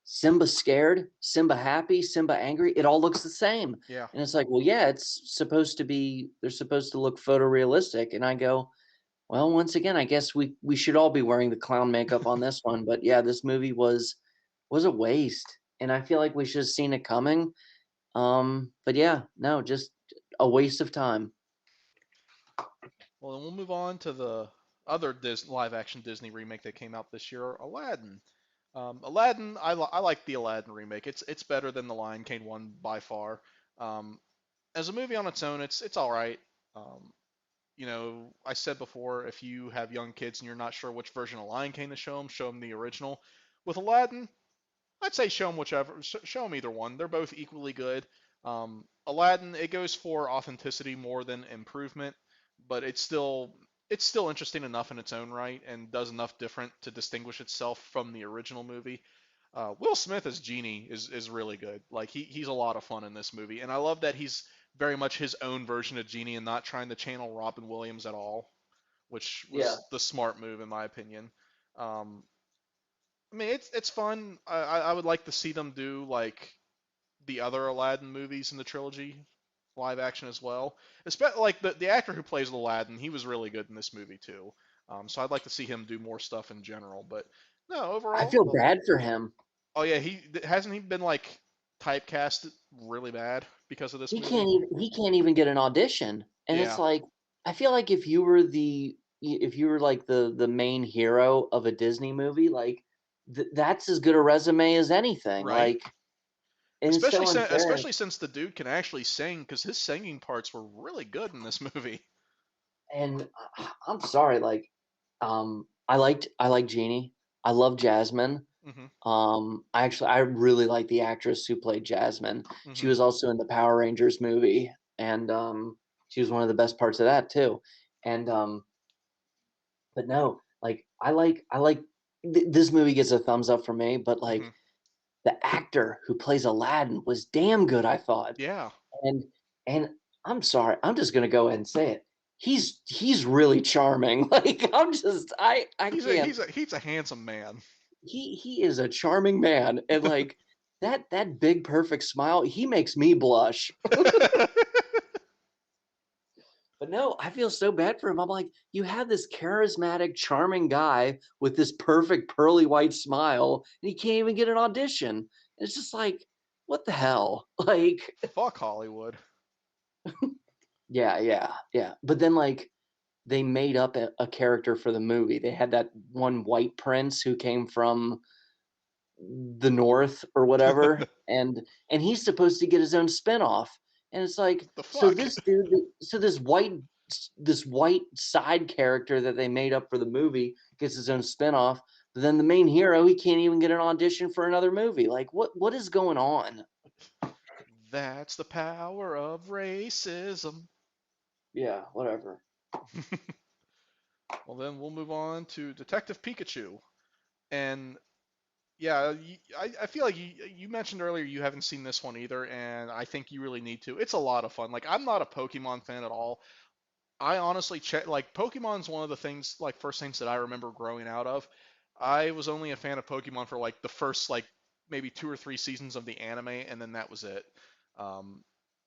Simba scared, Simba happy, Simba angry. It all looks the same. Yeah. And it's like, well, yeah, they're supposed to look photorealistic. And I go, well, once again, I guess we should all be wearing the clown makeup on this one. But yeah, this movie was a waste. And I feel like we should have seen it coming. But yeah, no, just a waste of time. Well, then we'll move on to the other live action Disney remake that came out this year, Aladdin. Aladdin, I like the Aladdin remake. It's better than the Lion King one by far. Um, as a movie on its own, it's all right. Um, I said before, if you have young kids and you're not sure which version of Lion King to show them the original. With Aladdin, I'd say show them whichever. Show them either one. They're both equally good. Aladdin, it goes for authenticity more than improvement, but it's still interesting enough in its own right and does enough different to distinguish itself from the original movie. Will Smith as Genie is really good. Like he's a lot of fun in this movie, and I love that he's very much his own version of Genie and not trying to channel Robin Williams at all, which Yeah. was the smart move in my opinion. Um, I mean, it's fun. I would like to see them do like the other Aladdin movies in the trilogy, live action as well. Especially like the actor who plays Aladdin, he was really good in this movie too. So I'd like to see him do more stuff in general. But no, I overall, feel bad for him. oh yeah, he hasn't he been like typecast really bad because of this movie. He can't even get an audition. And it's Yeah, like I feel like if you were like the main hero of a Disney movie, like that's as good a resume as anything. right. Like and it's so unfair. Especially since the dude can actually sing, because his singing parts were really good in this movie. And I'm sorry, like I like Jeannie. I love Jasmine. Hmm. I really like the actress who played Jasmine. She Hmm. was also in the Power Rangers movie, and she was one of the best parts of that too. And but no, like this movie gets a thumbs up for me. But Hmm. like the actor who plays Aladdin was damn good, I thought. Yeah, And and I'm sorry, I'm just gonna go ahead and say it. He's really charming. Like I can't. he's a handsome man. He is a charming man, and like that big perfect smile, he makes me blush. But no, I feel so bad for him. I'm like, you have this charismatic, charming guy with this perfect pearly white smile, and he can't even get an audition. And it's just like, what the hell? Like, Fuck Hollywood. yeah, yeah, yeah. But then like they made up a character for the movie. They had that one white prince who came from the North or whatever, and he's supposed to get his own spinoff. And it's like, The so fuck? this dude, so this white side character that they made up for the movie gets his own spinoff, but then the main hero, he can't even get an audition for another movie. Like, what is going on? That's the power of racism. Yeah, whatever. Well, then we'll move on to Detective Pikachu. And yeah, I feel like you mentioned earlier you haven't seen this one either, and I think you really need to. It's a lot of fun. Like I'm not a Pokemon fan at all. I honestly check like Pokemon's one of the things like first things that I remember growing out of. I was only a fan of Pokemon for like the first like maybe 2 or 3 seasons of the anime, and then that was it. Um,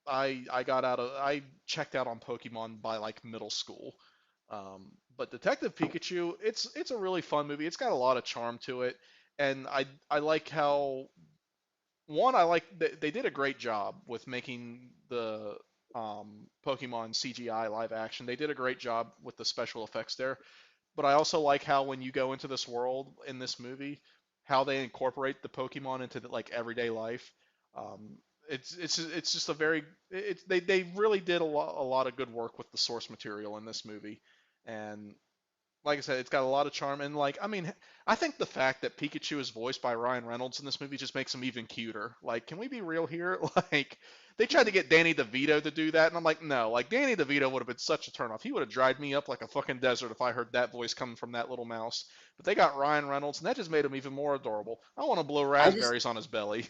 I checked out on Pokemon by like middle school. But Detective Pikachu, it's a really fun movie. It's got a lot of charm to it, and I like how one, I like they did a great job with making the Pokemon CGI live action. They did a great job with the special effects there. But I also like how when you go into this world in this movie, how they incorporate the Pokemon into like everyday life. Um, it's just a very they really did a lot of good work with the source material in this movie, and like I said, it's got a lot of charm. And like, I mean, I think the fact that Pikachu is voiced by Ryan Reynolds in this movie just makes him even cuter. Like, can we be real here? Like, they tried to get Danny DeVito to do that, and I'm like, no. Like, Danny DeVito would have been such a turnoff. He would have dried me up like a fucking desert if I heard that voice coming from that little mouse. But they got Ryan Reynolds, and that just made him even more adorable. I want to blow I just raspberries on his belly.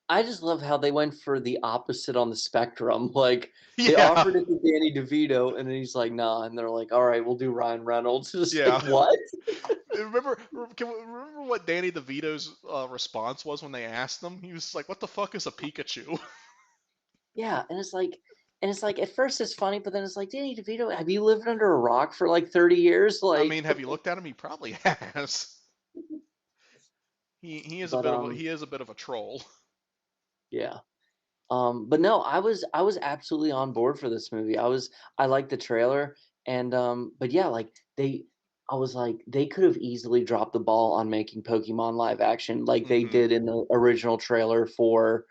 I just love how they went for the opposite on the spectrum. Like they Yeah, offered it to Danny DeVito, and then he's like, "Nah," and they're like, "All right, we'll do Ryan Reynolds." It's just like, yeah. what? Remember what Danny DeVito's response was when they asked him? He was like, "What the fuck is a Pikachu?" Yeah, and it's like at first it's funny, but then it's like, Danny DeVito, have you lived under a rock for like 30 years? I Like, mean, have you looked at him? He probably has. but He is a bit of a troll. yeah. But no, I was absolutely on board for this movie. I liked the trailer, and but yeah, like I was like they could have easily dropped the ball on making Pokemon live action like they Hmm. did in the original trailer for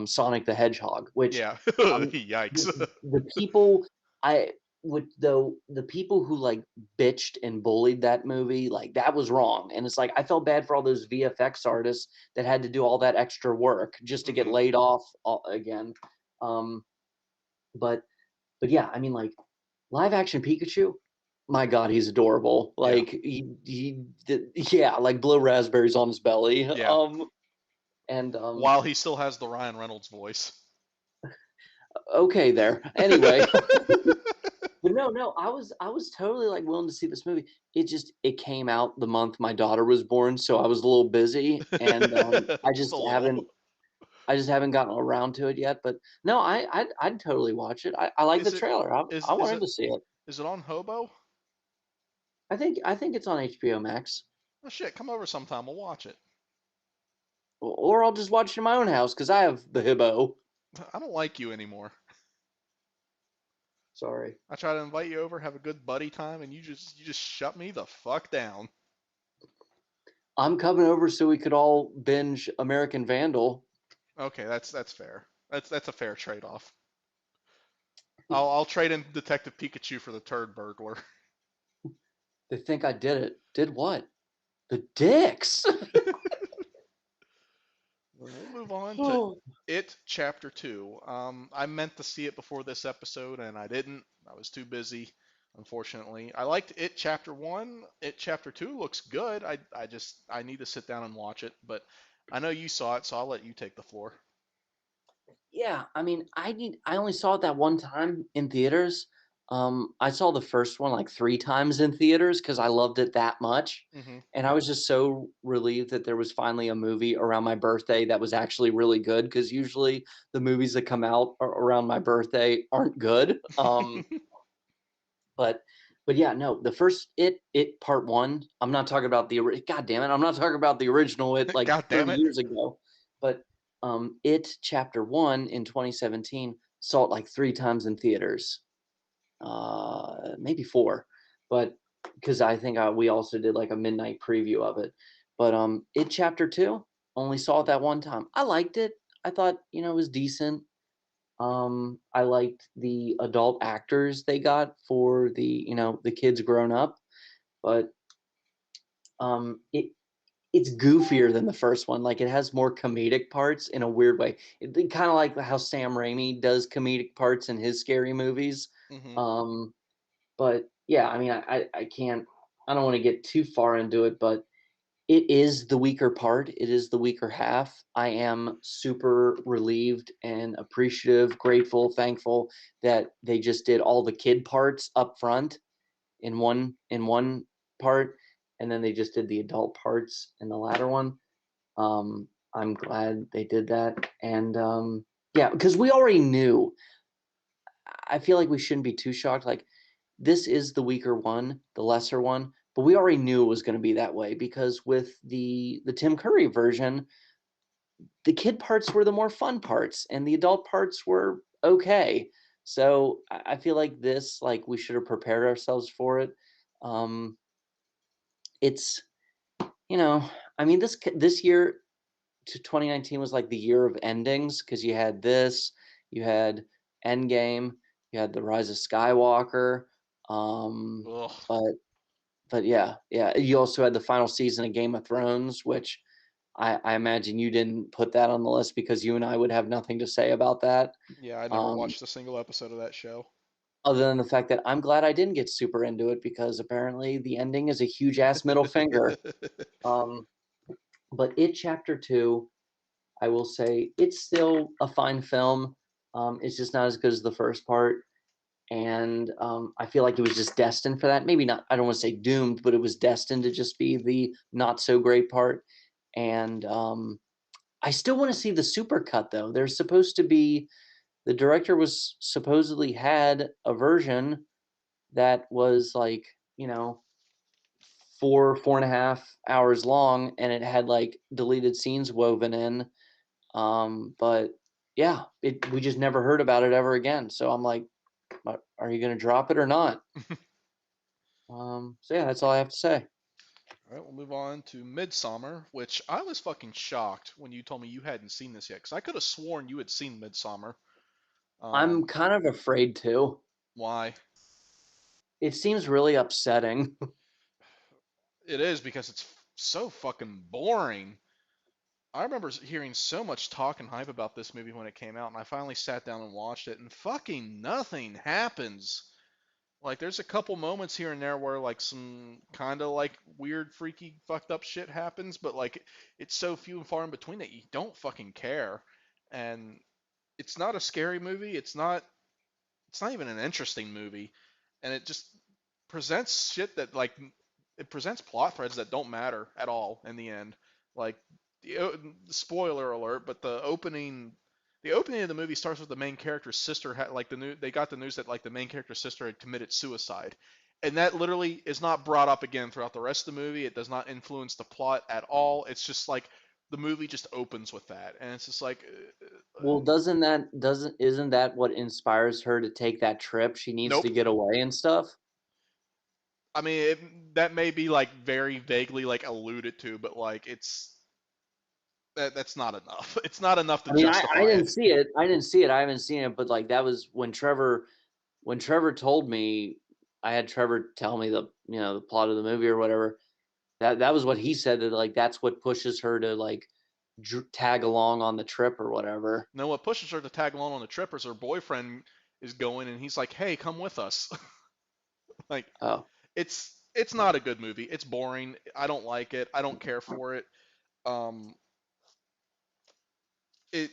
Sonic the Hedgehog, which Yeah. um, Yikes. the people I with though the people who like bitched and bullied that movie, like that was wrong. And it's like I felt bad for all those VFX artists that had to do all that extra work just to get Hmm. laid off again. Um, but but yeah, I mean like live action Pikachu. My God, he's adorable. Yeah. Like yeah, like blow raspberries on his belly. Yeah. And While he still has the Ryan Reynolds voice. okay there. Anyway, but no, I was totally like willing to see this movie. It came out the month my daughter was born, so I was a little busy, and Just a little. I just haven't gotten around to it yet. But no, I'd totally watch it. I like the Is it trailer. is I is wanted it to see it. is it on Hobo? I think it's on HBO Max, Oh shit, come over sometime. We'll watch it. or I'll just watch it in my own house because I have the hibbo. I don't like you anymore. Sorry, I try to invite you over, have a good buddy time, and you just shut me the fuck down. I'm coming over so we could all binge American Vandal. Okay, that's fair. That's a fair trade-off. I'll trade in Detective Pikachu for the turd burglar. They think I did it. Did what? The dicks. We'll move on to Oh. It Chapter 2. I meant to see it before this episode and I didn't. I was too busy, unfortunately. I liked It Chapter 1. It Chapter 2 looks good. I need to sit down and watch it, but I know you saw it, so I'll let you take the floor. Yeah, I mean, I only saw it that one time in theaters. I saw the first one like three times in theaters because I loved it that much. Hmm. And I was just so relieved that there was finally a movie around my birthday that was actually really good because usually the movies that come out around my birthday aren't good. But but yeah, no, the first it part one. I'm not talking about God damn it, I'm not talking about the original it like God damn 30 it. years ago. But it chapter one in 2017 saw it like three times in theaters, maybe four, but because I think we also did like a midnight preview of it. But it chapter two only saw it that one time. I liked it. I thought it was decent. I liked the adult actors they got for the kids grown up, but it's goofier than the first one. Like it has more comedic parts in a weird way. Kind of like how Sam Raimi does comedic parts in his scary movies. Hmm. Um, but yeah, I mean, I can't. I don't want to get too far into it, but it is the weaker part. It is the weaker half. I am super relieved and appreciative, grateful, thankful that they just did all the kid parts up front in one part, and then they just did the adult parts in the latter one. I'm glad they did that, and yeah, because we already knew. I feel like we shouldn't be too shocked. Like this is the weaker one, the lesser one, but we already knew it was going to be that way because with the Tim Curry version, the kid parts were the more fun parts and the adult parts were okay. So I feel like this, like we should have prepared ourselves for it. Um, it's you know, I mean this year to 2019 was like the year of endings because you had this, you had Endgame, you had the Rise of Skywalker, Ugh. but yeah, you also had the final season of Game of Thrones, which I imagine you didn't put that on the list because you and I would have nothing to say about that. Yeah, I never Um, watched a single episode of that show. other than the fact that I'm glad I didn't get super into it because apparently the ending is a huge ass middle finger. Um, but it chapter two, I will say it's still a fine film. It's just not as good as the first part. And I feel like it was just destined for that. Maybe not, I don't want to say doomed, but it was destined to just be the not so great part. And I still want to see the super cut though. There's supposed to be the director was supposedly had a version that was like, 4.5 hours long and it had like deleted scenes woven in. But yeah, we just never heard about it ever again. So I'm like, are you going to drop it or not? So yeah, that's all I have to say. All right, we'll move on to Midsummer, which I was fucking shocked when you told me you hadn't seen this yet, because I could have sworn you had seen Midsummer. I'm Um, kind of afraid to. why? It seems really upsetting. It is because it's so fucking boring. I remember hearing so much talk and hype about this movie when it came out, and I finally sat down and watched it, and fucking nothing happens. Like, there's a couple moments here and there where, like, some kind of, like, weird, freaky, fucked up shit happens, but, like, it's so few and far in between that you don't fucking care. And it's not a scary movie. It's not even an interesting movie, and it just presents shit that like it presents plot threads that don't matter at all in the end. Like, spoiler alert, but the opening of the movie starts with the main character's sister like they got the news that like the main character's sister had committed suicide. And that literally is not brought up again throughout the rest of the movie. It does not influence the plot at all. It's just like the movie just opens with that, and it's just like, Well, doesn't isn't that what inspires her to take that trip? She needs to nope. get away and stuff. I mean, that may be like very vaguely like alluded to, but like that's not enough. It's not enough to I mean, I justify didn't it. see it. I didn't see it. I haven't seen it, but like that was when Trevor told me, I had Trevor tell me the plot of the movie or whatever. That was what he said, that like that's what pushes her to like tag along on the trip or whatever. Now, what pushes her to tag along on the trip is her boyfriend is going, and he's like, "Hey, come with us." Like, Oh, it's not a good movie. It's boring. I don't like it. I don't care for it. Um, it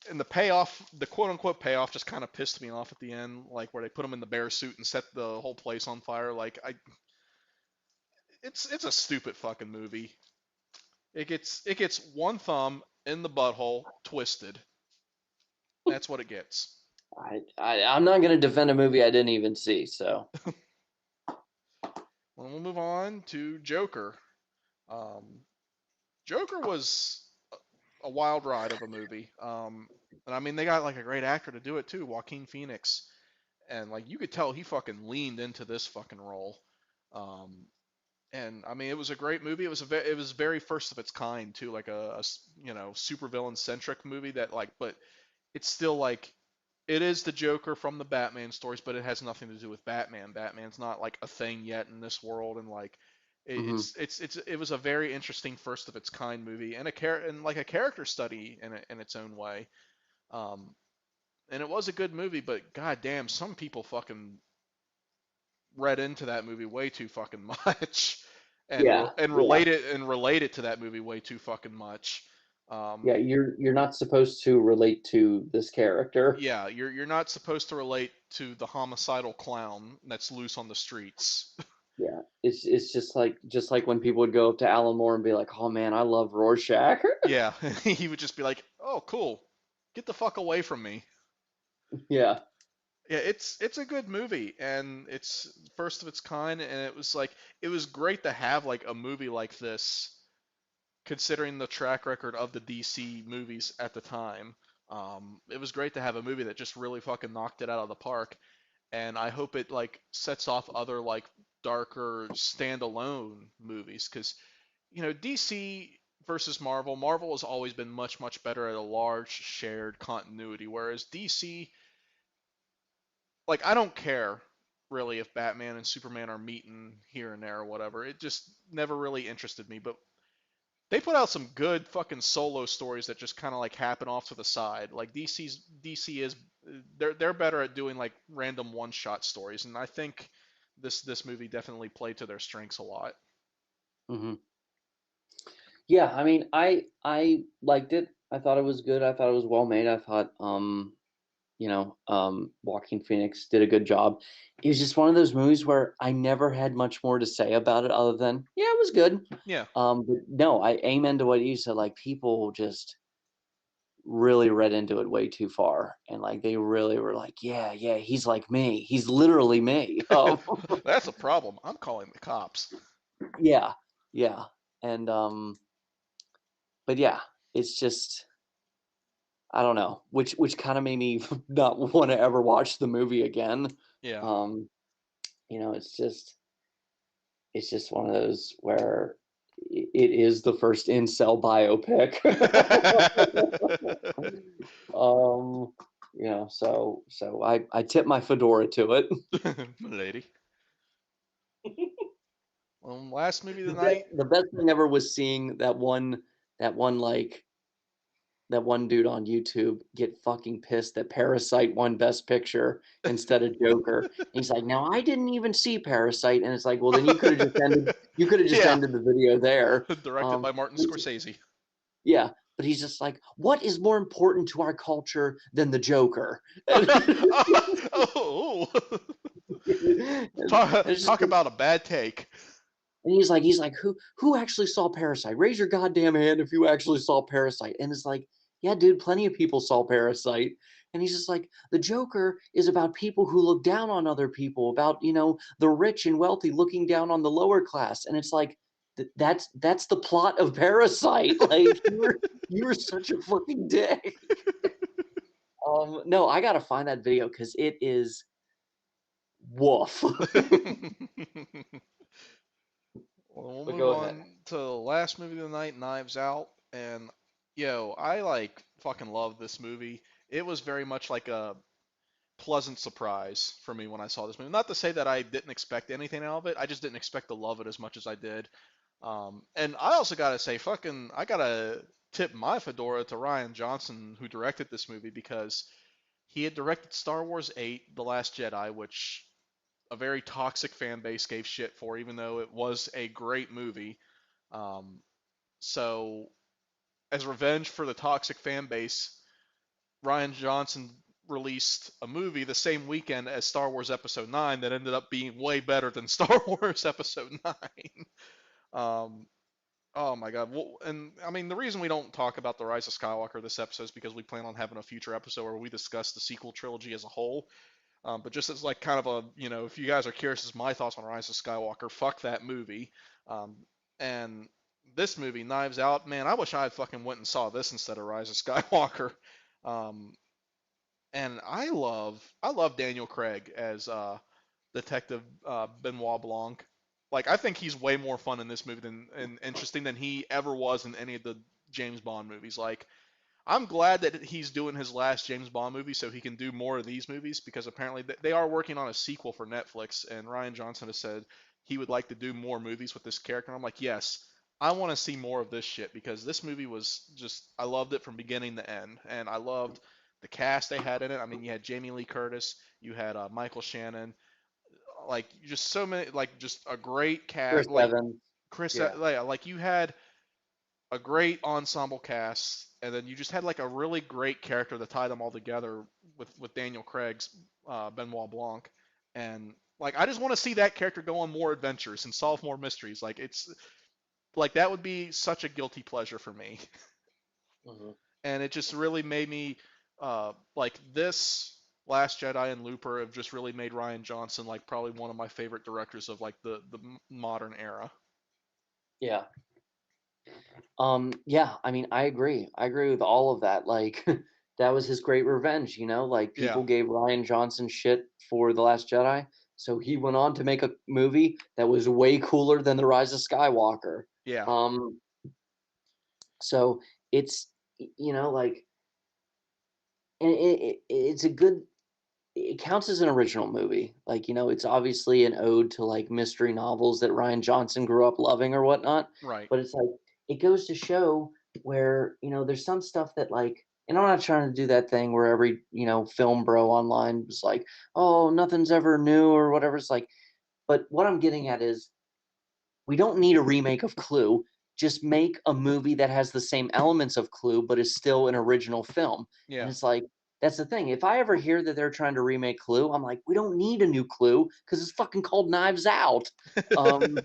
and the payoff, the quote unquote payoff, just kind of pissed me off at the end, like where they put him in the bear suit and set the whole place on fire. Like, it's a stupid fucking movie. It gets one thumb in the butthole twisted. That's what it gets. I'm not gonna defend a movie I didn't even see. So Well, we'll move on to Joker. Um, Joker was a wild ride of a movie. And I mean, they got like a great actor to do it too, Joaquin Phoenix, and like you could tell he fucking leaned into this fucking role. Um, and I mean, it was a great movie. It was very first of its kind too, like a super villain centric movie that like, but it's still like it is the Joker from the Batman stories, but it has nothing to do with Batman. Batman's not like a thing yet in this world, and like mhm. it was a very interesting first of its kind movie and a character study in its own way. Um, and it was a good movie, but goddamn, some people fucking read into that movie way too fucking much, Yeah, yeah, and relate it to that movie way too fucking much. yeah. Um, You're not supposed to relate to this character. yeah, you're not supposed to relate to the homicidal clown that's loose on the streets. Yeah, it's just like when people would go up to Alan Moore and be like, "Oh man, I love Rorschach." Yeah, he would just be like, "Oh, cool, get the fuck away from me." Yeah. Yeah, it's a good movie, and it's first of its kind, and it was great to have like a movie like this, considering the track record of the DC movies at the time. It was great to have a movie that just really fucking knocked it out of the park, and I hope it like sets off other like darker standalone movies, because DC versus Marvel. Marvel has always been much better at a large shared continuity, whereas DC, like, I don't care really if Batman and Superman are meeting here and there or whatever. It just never really interested me. But they put out some good fucking solo stories that just kind of like happen off to the side. Like DC is they're better at doing like random one shot stories, and I think this movie definitely played to their strengths a lot. Hmm. Yeah, I mean, I liked it. I thought it was good. I thought it was well made. I thought, Joaquin Phoenix did a good job. It was just one of those movies where I never had much more to say about it other than, yeah, it was good. Yeah. But no, I amen to what you said. Like people just really read into it way too far, and like they really were like, yeah, yeah, he's like me. He's literally me. That's a problem. I'm calling the cops. Yeah, yeah, and but yeah, it's just I don't know, which kind of made me not want to ever watch the movie again. Yeah. Um, it's just one of those where it is the first incel biopic. um, So I tip my fedora to it. Lady. Last movie of The the best night. the best thing ever was seeing that one like that one dude on YouTube get fucking pissed that Parasite won Best Picture instead of Joker. And he's like, "Now I didn't even see Parasite," and it's like, "Well, then you could have just Yeah. ended the video there." Directed by Martin Scorsese. Yeah, but he's just like, "What is more important to our culture than the Joker?" Oh. And it's just Talk about a bad take. and he's like, who actually saw Parasite? Raise your goddamn hand if you actually saw Parasite. And it's like, yeah, dude, plenty of people saw Parasite. And he's just like, the Joker is about people who look down on other people, about the rich and wealthy looking down on the lower class. And it's like, that's the plot of Parasite. Like you were such a fucking dick. No, I gotta find that video because it is woof. Well, we'll But move go ahead. on to the last movie of the night, Knives Out. And yo, I like fucking love this movie. It was very much like a pleasant surprise for me when I saw this movie. Not to say that I didn't expect anything out of it. I just didn't expect to love it as much as I did. And I also gotta say, fucking, I gotta tip my fedora to Ryan Johnson, who directed this movie, because he had directed Star Wars 8, The Last Jedi, which a very toxic fan base gave shit for, even though it was a great movie. Um, so, as revenge for the toxic fan base, Ryan Johnson released a movie the same weekend as Star Wars Episode 9 that ended up being way better than Star Wars Episode 9. Um, oh my god. Well, and I mean, the reason we don't talk about The Rise of Skywalker this episode is because we plan on having a future episode where we discuss the sequel trilogy as a whole. But just as like kind of a, if you guys are curious as my thoughts on Rise of Skywalker, fuck that movie. Um, and this movie, Knives Out, man, I wish I had fucking went and saw this instead of Rise of Skywalker. Um, and I love Daniel Craig as Detective Benoit Blanc. Like I think he's way more fun in this movie than and interesting than he ever was in any of the James Bond movies. Like I'm glad that he's doing his last James Bond movie so he can do more of these movies because apparently they are working on a sequel for Netflix and Ryan Johnson has said he would like to do more movies with this character. And I'm like, yes, I want to see more of this shit because this movie was just I loved it from beginning to end and I loved the cast they had in it. I mean, you had Jamie Lee Curtis, you had Michael Shannon, like just so many, like just a great Chris cast, like Evans. Yeah. like you had a great ensemble cast, and then you just had like a really great character to tie them all together with Daniel Craig's Benoit Blanc, and like I just want to see that character go on more adventures and solve more mysteries. Like it's like that would be such a guilty pleasure for me, Mhm. and it just really made me like this. Last Jedi and Looper have just really made Ryan Johnson like probably one of my favorite directors of like the modern era. Yeah. Yeah, I mean, I agree. I agree with all of that. Like, that was his great revenge, Like, Yeah, people gave Ryan Johnson shit for The Last Jedi, so he went on to make a movie that was way cooler than The Rise of Skywalker. yeah, Um, so it's, like, and it's a good. It counts as an original movie. Like, it's obviously an ode to like mystery novels that Ryan Johnson grew up loving or whatnot. right. But it's like it goes to show where, there's some stuff that like and I'm not trying to do that thing where every, film bro online was like, oh, nothing's ever new or whatever. It's like, but what I'm getting at is we don't need a remake of Clue. Just make a movie that has the same elements of Clue, but is still an original film. And Yeah. it's like, that's the thing. If I ever hear that they're trying to remake Clue, I'm like, we don't need a new Clue because it's fucking called Knives Out. Um,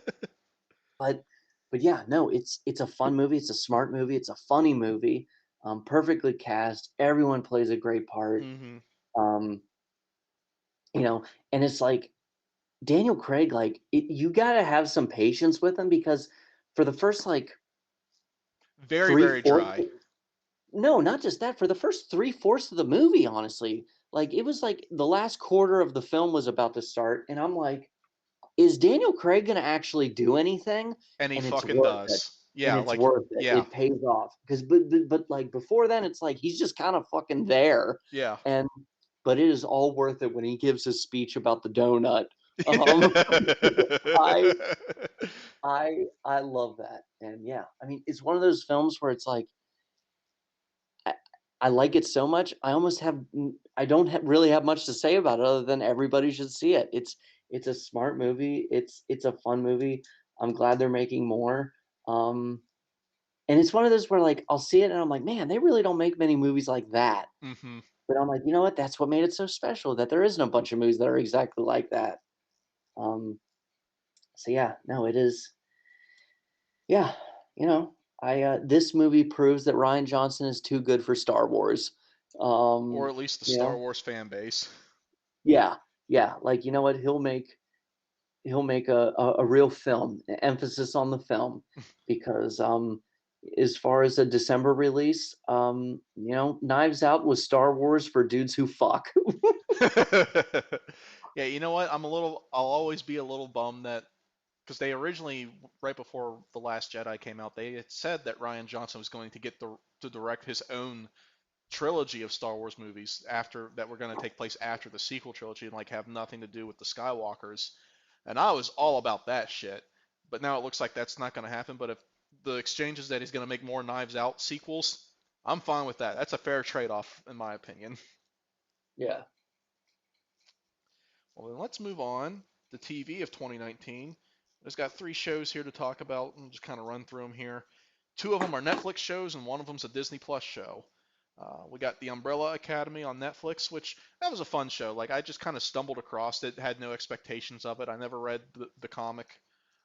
but but yeah, no, it's a fun movie. It's a smart movie. It's a funny movie. Perfectly cast. Everyone plays a great part. hmm Um, you know, and it's like Daniel Craig, like you got to have some patience with him because for the first like Very, three very fourths, dry. no, not just that, for the first three-fourths of the movie, honestly, like it was like the last quarter of the film was about to start, and I'm like, is Daniel Craig gonna actually do anything? And he And it's fucking worth it. does. and Yeah, it's like worth it. yeah, It pays off because but like before then, it's like he's just kind of fucking there, yeah. and but it is all worth it when he gives his speech about the donut. Um, I I love that, and yeah, I mean, it's one of those films where it's like I, I like it so much. I almost have I don't really have much to say about it other than everybody should see it. It's a smart movie. It's a fun movie. I'm glad they're making more. Um, and it's one of those where like I'll see it and I'm like, man, they really don't make many movies like that. hmm But I'm like, you know what? That's what made it so special. That there isn't a bunch of movies that are exactly like that. Um, so yeah, no, it is. Yeah, you know, I this movie proves that Ryan Johnson is too good for Star Wars. Or at least the You Star know, Wars fan base. yeah, yeah. Like you know what? He'll make a real film, emphasis on the film, because as far as a December release, you know, Knives Out was Star Wars for dudes who fuck. Yeah, you know what? I'll always be a little bummed that because they originally, right before The Last Jedi came out, they had said that Ryan Johnson was going to get to direct his own trilogy of Star Wars movies after that were going to take place after the sequel trilogy and like have nothing to do with the Skywalkers. And I was all about that shit. But now it looks like that's not going to happen. But if the exchange is that he's going to make more Knives Out sequels, I'm fine with that. That's a fair trade-off, in my opinion. Yeah. Well, then let's move on. The TV of 2019. There's got three shows here to talk about, and just kind of run through them here. Two of them are Netflix shows, and one of them's a Disney Plus show. We got The Umbrella Academy on Netflix, which that was a fun show. Like I just kind of stumbled across it, had no expectations of it. I never read the comic.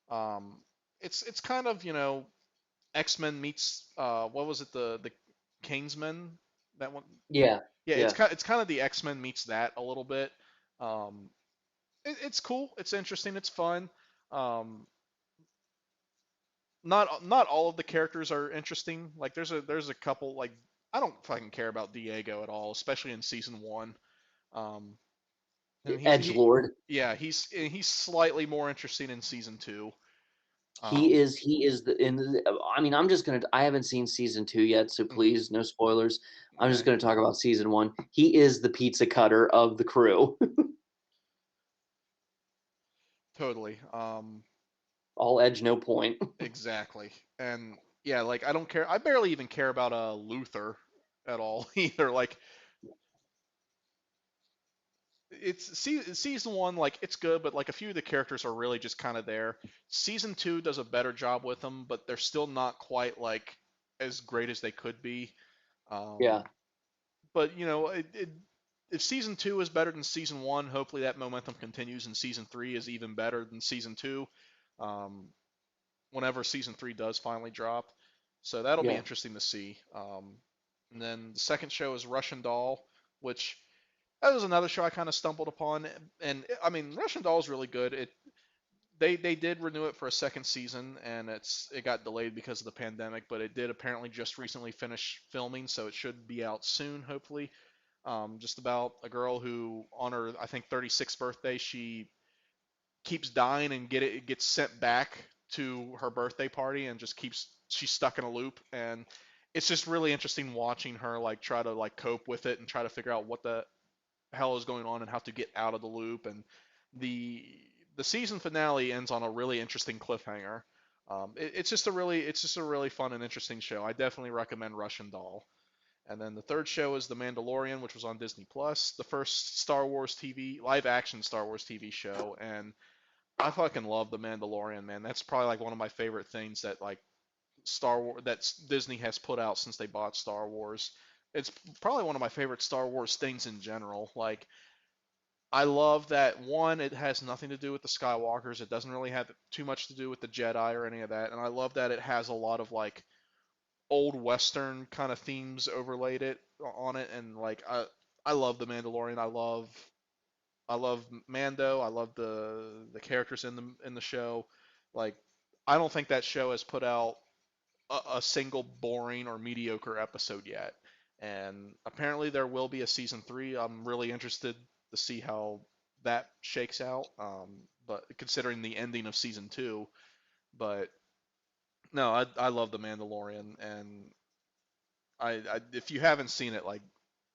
Um, it's kind of X-Men meets what was it the Kingsmen, that one. Yeah. Yeah, Yeah. it's kind of the X-Men meets that a little bit. Um, it's cool. It's interesting. It's fun. Um, not all of the characters are interesting. Like there's a couple like I don't fucking care about Diego at all, especially in season one. Um, and Edge Lord. he's slightly more interesting in season two. He is the in I mean, I haven't seen season 2 yet, so Mhm, please no spoilers. I'm just okay, going to talk about season 1. He is the pizza cutter of the crew. totally. All edge, no point. Exactly. And yeah, like I don't care. I barely even care about Luther at all either. Like season one, like it's good, but like a few of the characters are really just kind of there. Season two does a better job with them, but they're still not quite like as great as they could be. Yeah. Um, but if season two is better than season one, hopefully that momentum continues, and season three is even better than season two. Um, Whenever season three does finally drop, so that'll be Yeah. interesting to see. And then the second show is Russian Doll, which that was another show I kind of stumbled upon, and I mean Russian Doll is really good. They did renew it for a second season, and it got delayed because of the pandemic, but it did apparently just recently finish filming, so it should be out soon, hopefully. Just about a girl who, on her I think 36th birthday, she keeps dying and gets sent back to her birthday party, and just keeps she's stuck in a loop, and it's just really interesting watching her like try to like cope with it and try to figure out what the hell is going on and how to get out of the loop. And the the season finale ends on a really interesting cliffhanger. It's just a really fun and interesting show. I definitely recommend Russian Doll. And then the third show is The Mandalorian, which was on Disney Plus, the first Star Wars TV live action Star Wars TV show. And I fucking love The Mandalorian, man. That's probably like one of my favorite things that like Star Wars that Disney has put out since they bought Star Wars. It's probably one of my favorite Star Wars things in general. Like I love that one, it has nothing to do with the Skywalkers. It doesn't really have too much to do with the Jedi or any of that. And I love that it has a lot of like old Western kind of themes overlaid it on it. And like I love the Mandalorian. I love Mando. I love the characters in the show. Like I don't think that show has put out a single boring or mediocre episode yet. And apparently there will be a season three. I'm really interested to see how that shakes out. But considering the ending of season two, but No, I love The Mandalorian, and if you haven't seen it, like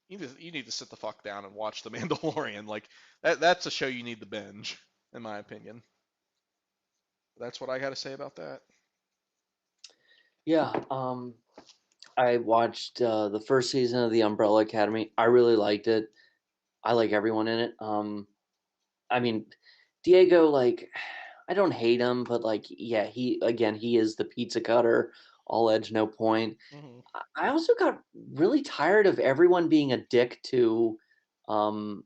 you need to sit the fuck down and watch The Mandalorian. Like that's a show you need to binge, in my opinion. That's what I got to say about that. Yeah, I watched the first season of The Umbrella Academy. I really liked it. I like everyone in it. I mean, Diego, like, I don't hate him, but like, yeah, he is the pizza cutter, all edge, no point. Hmm. I also got really tired of everyone being a dick to um,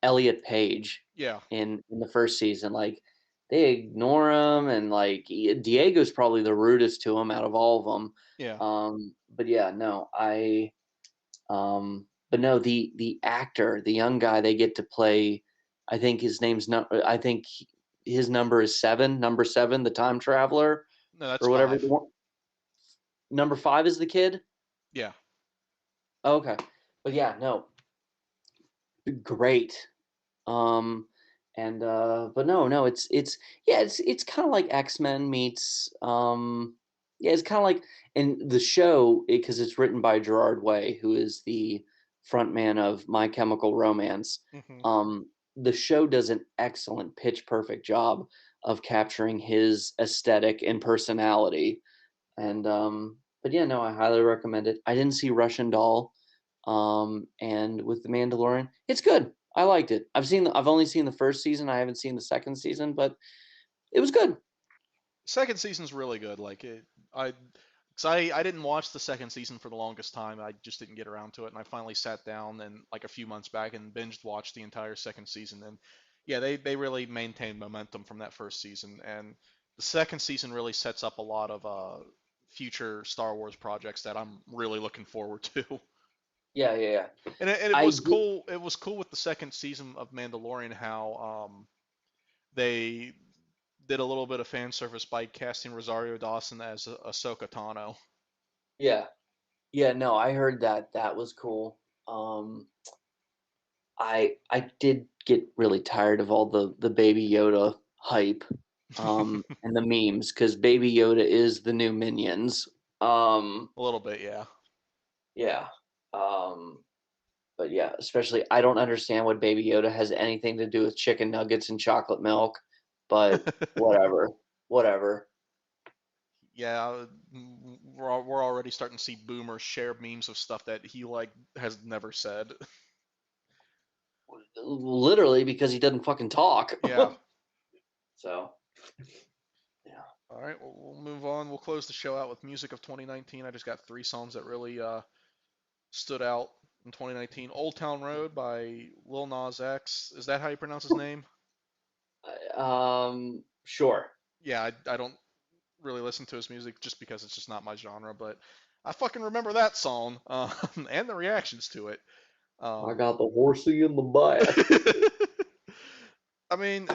Elliot Page Yeah, in the first season. Like, they ignore him, and like Diego's probably the rudest to him out of all of them. yeah. But yeah, no, but no, the actor, the young guy they get to play, I think his name's not. I think his number is seven, number seven, the time traveler, No, that's or whatever. five. Number five is the kid. Yeah. Oh, okay, but yeah, no, great. Um, and but no, it's yeah, it's kind of like X-Men meets yeah, it's kind of like in the show because it's written by Gerard Way, who is the frontman of My Chemical Romance. Hmm. The show does an excellent pitch perfect job of capturing his aesthetic and personality. And but yeah, no, I highly recommend it. I didn't see Russian Doll. And with The Mandalorian, it's good. I liked it. I've only seen the first season. I haven't seen the second season, but it was good. Second season's really good. Like it, I, cause I didn't watch the second season for the longest time. I just didn't get around to it, and I finally sat down and like a few months back and binged watched the entire second season. And yeah, they really maintained momentum from that first season, and the second season really sets up a lot of future Star Wars projects that I'm really looking forward to. Yeah, yeah, yeah. And it I was did, cool. It was cool with the second season of Mandalorian how they did a little bit of fan service by casting Rosario Dawson as Ahsoka Tano. yeah, yeah. No, I heard that. That was cool. Um, I did get really tired of all the Baby Yoda hype, and the memes because Baby Yoda is the new Minions. Um, A little bit, yeah. yeah. Um, but yeah, especially I don't understand what Baby Yoda has anything to do with chicken nuggets and chocolate milk, but whatever, whatever. Yeah, we're already starting to see boomers share memes of stuff that he like has never said. Literally because he doesn't fucking talk. Yeah. So yeah, All right, we'll move on. We'll close the show out with music of 2019. I just got three songs that really stood out in 2019. Old Town Road by Lil Nas X. Is that how you pronounce his name? sure. Yeah, I don't really listen to his music just because it's just not my genre, but I fucking remember that song and the reactions to it. I Um, got the horsey in the back. I mean,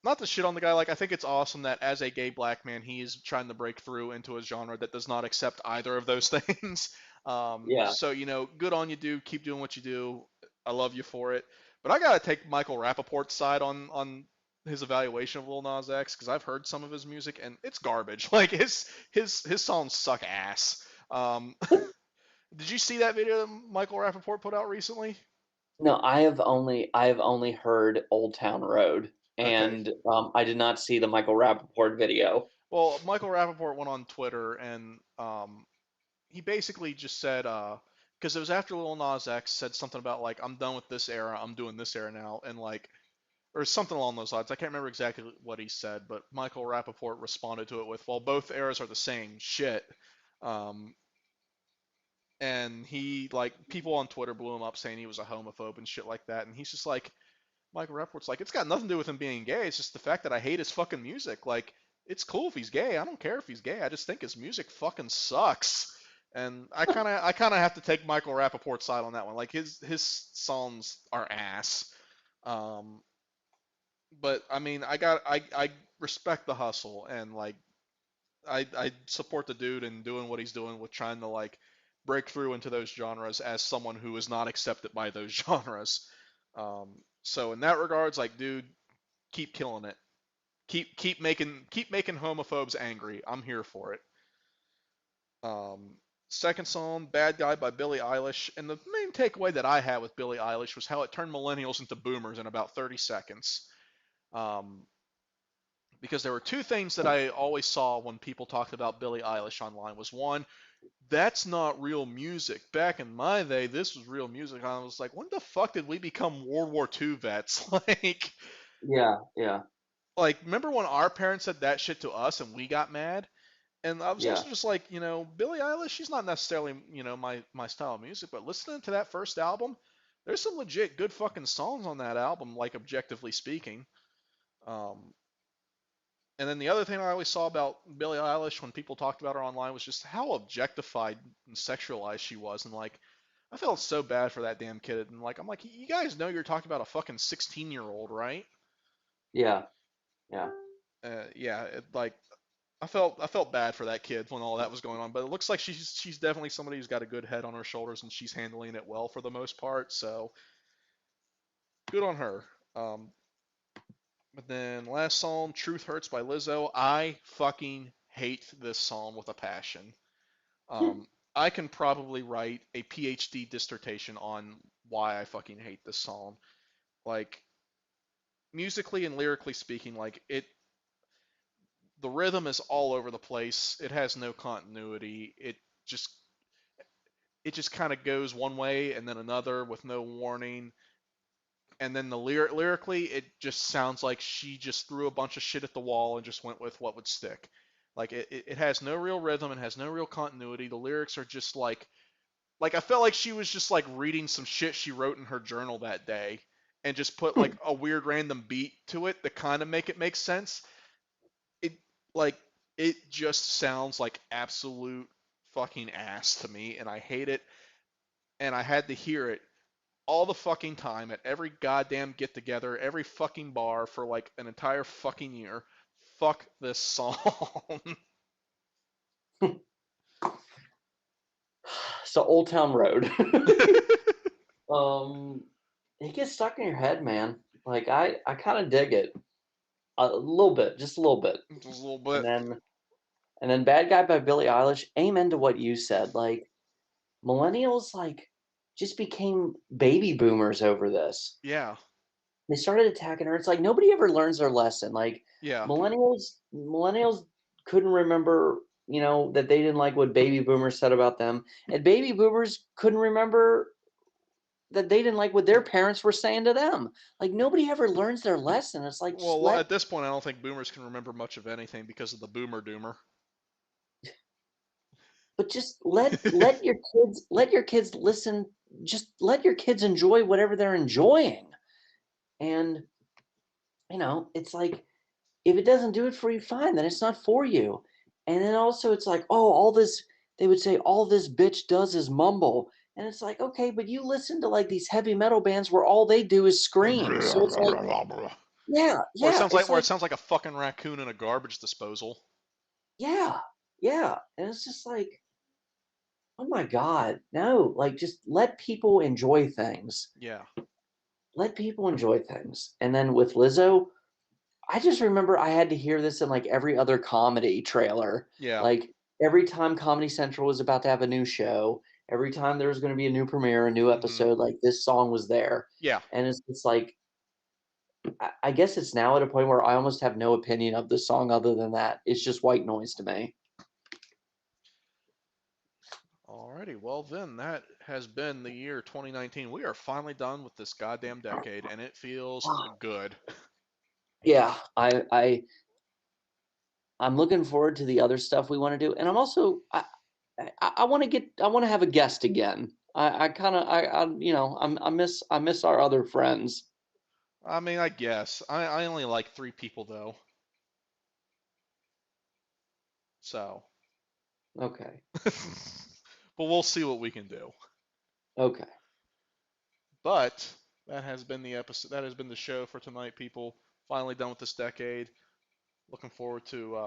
not to shit on the guy. Like, I think it's awesome that as a gay black man, he is trying to break through into a genre that does not accept either of those things. Yeah, So good on you, dude. Keep doing what you do. I love you for it. But I gotta take Michael Rappaport's side on his evaluation of Lil Nas X because I've heard some of his music and it's garbage. Like his songs suck ass. Um, did you see that video that Michael Rappaport put out recently? no, I have only heard Old Town Road, Okay. and I did not see the Michael Rappaport video. Well, Michael Rappaport went on Twitter and he basically just said, because it was after Lil Nas X said something about like I'm done with this era, I'm doing this era now, and like or something along those lines. I can't remember exactly what he said, but Michael Rappaport responded to it with, "Well, both eras are the same shit." Um, and he like people on Twitter blew him up saying he was a homophobe and shit like that, and he's just like, Michael Rappaport's like, it's got nothing to do with him being gay. It's just the fact that I hate his fucking music. Like, it's cool if he's gay. I don't care if he's gay. I just think his music fucking sucks. And I kind of have to take Michael Rappaport's side on that one. Like his songs are ass. Um, but I mean, I respect the hustle and like I support the dude and doing what he's doing with trying to like break through into those genres as someone who is not accepted by those genres. So in that regards, like, dude, keep killing it. keep making homophobes angry. I'm here for it. Um, Second song, "Bad Guy" by Billie Eilish, and the main takeaway that I had with Billie Eilish was how it turned millennials into boomers in about 30 seconds. Um, because there were two things that I always saw when people talked about Billie Eilish online was one, that's not real music. Back in my day, this was real music. I was like, when the fuck did we become World War II vets? Yeah, yeah, Remember when our parents said that shit to us and we got mad? And I was yeah, also just like, Billie Eilish, she's not necessarily, my style of music, but listening to that first album, there's some legit good fucking songs on that album, like objectively speaking. Um, and then the other thing I always saw about Billie Eilish when people talked about her online was just how objectified and sexualized she was, and I felt so bad for that damn kid. And I'm like, you guys know you're talking about a fucking 16-year-old, right? yeah, yeah. Yeah, I felt bad for that kid when all that was going on, but it looks like she's definitely somebody who's got a good head on her shoulders and she's handling it well for the most part. So good on her. Um, but then last song, "Truth Hurts" by Lizzo. I fucking hate this song with a passion. Um, I can probably write a PhD dissertation on why I fucking hate this song. Like musically and lyrically speaking, the rhythm is all over the place. It has no continuity. Just it just kind of goes one way and then another with no warning. And then lyrically, it just sounds like she just threw a bunch of shit at the wall and just went with what would stick. It has no real rhythm and has no real continuity. The lyrics are just I felt like she was just reading some shit she wrote in her journal that day and just put a weird random beat to it to kind of make it make sense. It like it just sounds like absolute fucking ass to me, and I hate it. And I had to hear it all the fucking time at every goddamn get together, every fucking bar for an entire fucking year. Fuck this song. So Old Town Road. um, it gets stuck in your head, man. Like I kind of dig it a little bit, just a little bit, Just a little and bit. then Bad Guy by Billie Eilish. Amen to what you said. Like millennials, just became baby boomers over this. Yeah. They started attacking her. It's like nobody ever learns their lesson. Like Yeah. millennials couldn't remember, that they didn't like what baby boomers said about them, and baby boomers couldn't remember that they didn't like what their parents were saying to them. Like nobody ever learns their lesson. It's like just Well, let, at this point, I don't think boomers can remember much of anything because of the boomer doomer. but just let your kids listen. Just let your kids enjoy whatever they're enjoying, and it's like if it doesn't do it for you, fine, then it's not for you. And then also it's like, oh, all this, they would say, all this bitch does is mumble. And it's like, okay, but you listen to these heavy metal bands where all they do is scream. So it's like, yeah, Or it yeah. sounds like It's where it like, sounds like a fucking raccoon in a garbage disposal. yeah, yeah. And it's just like, oh my God, no, just let people enjoy things. Yeah. Let people enjoy things. And then with Lizzo, I just remember I had to hear this in every other comedy trailer. Yeah. Like every time Comedy Central was about to have a new show, every time there was going to be a new premiere, a new Hmm. episode, this song was there. Yeah. And it's like, I guess it's now at a point where I almost have no opinion of the song other than that. It's just white noise to me. Alrighty. Well, then that has been the year 2019. We are finally done with this goddamn decade, and it feels good. Yeah, I'm looking forward to the other stuff we want to do, and I'm also I want to have a guest again. I kind of I miss our other friends. I mean, I guess I only like three people though, so. Okay. But we'll see what we can do. Okay. But that has been the episode. That has been the show for tonight, people. Finally done with this decade. Looking forward to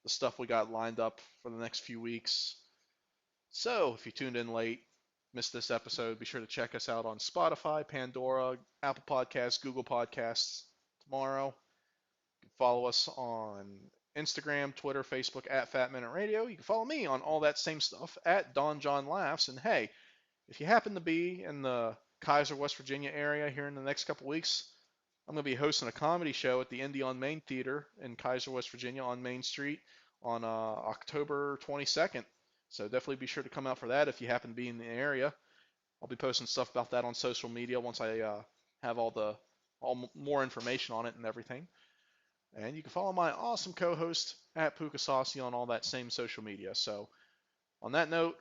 the stuff we got lined up for the next few weeks. So, if you tuned in late, missed this episode, be sure to check us out on Spotify, Pandora, Apple Podcasts, Google Podcasts tomorrow. follow us on Instagram, Twitter, Facebook at Fat Minute Radio. You can follow me on all that same stuff at Don John Laughs. And hey, if you happen to be in the Kaiser, West Virginia area here in the next couple weeks, I'm going to be hosting a comedy show at the Indy on Main Theater in Kaiser, West Virginia on Main Street on October 22nd. So definitely be sure to come out for that if you happen to be in the area. I'll be posting stuff about that on social media once I have all more information on it and everything. And you can follow my awesome co-host at Puka Saucy on all that same social media. So on that note,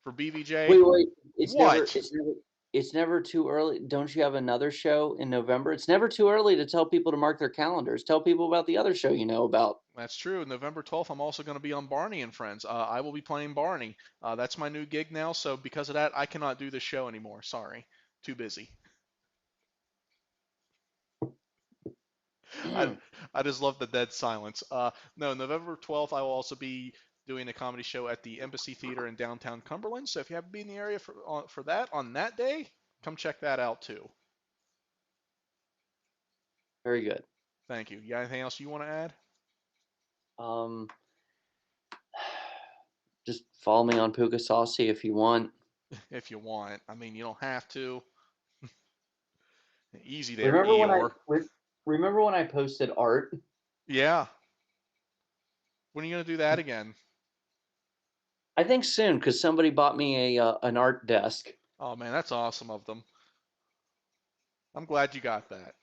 for BVJ, Wait. It's never. what? It's never. It's never too early. Don't you have another show in November? It's never too early to tell people to mark their calendars. Tell people about the other show you know about. That's true. November 12th, I'm also going to be on Barney and Friends. I will be playing Barney. That's my new gig now. So because of that, I cannot do this show anymore. Sorry, too busy. I, I just love the dead silence. No, November 12th, I will also be doing a comedy show at the Embassy Theater in downtown Cumberland. So if you happen to be in the area for that on that day, come check that out too. Very good. Thank you. You got anything else you want to add? Um, just follow me on Puka Saucy if you want. If you want. I mean, you don't have to. Easy there, Remember when I Eeyore. remember when I posted art? Yeah. When are you going to do that again? I think soon because somebody bought me a an art desk. Oh man, that's awesome of them. I'm glad you got that.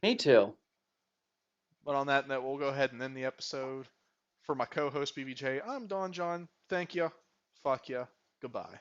Me too. But on that note, we'll go ahead and end the episode. For my co-host BBJ, I'm Don John. Thank you. Fuck you. Goodbye.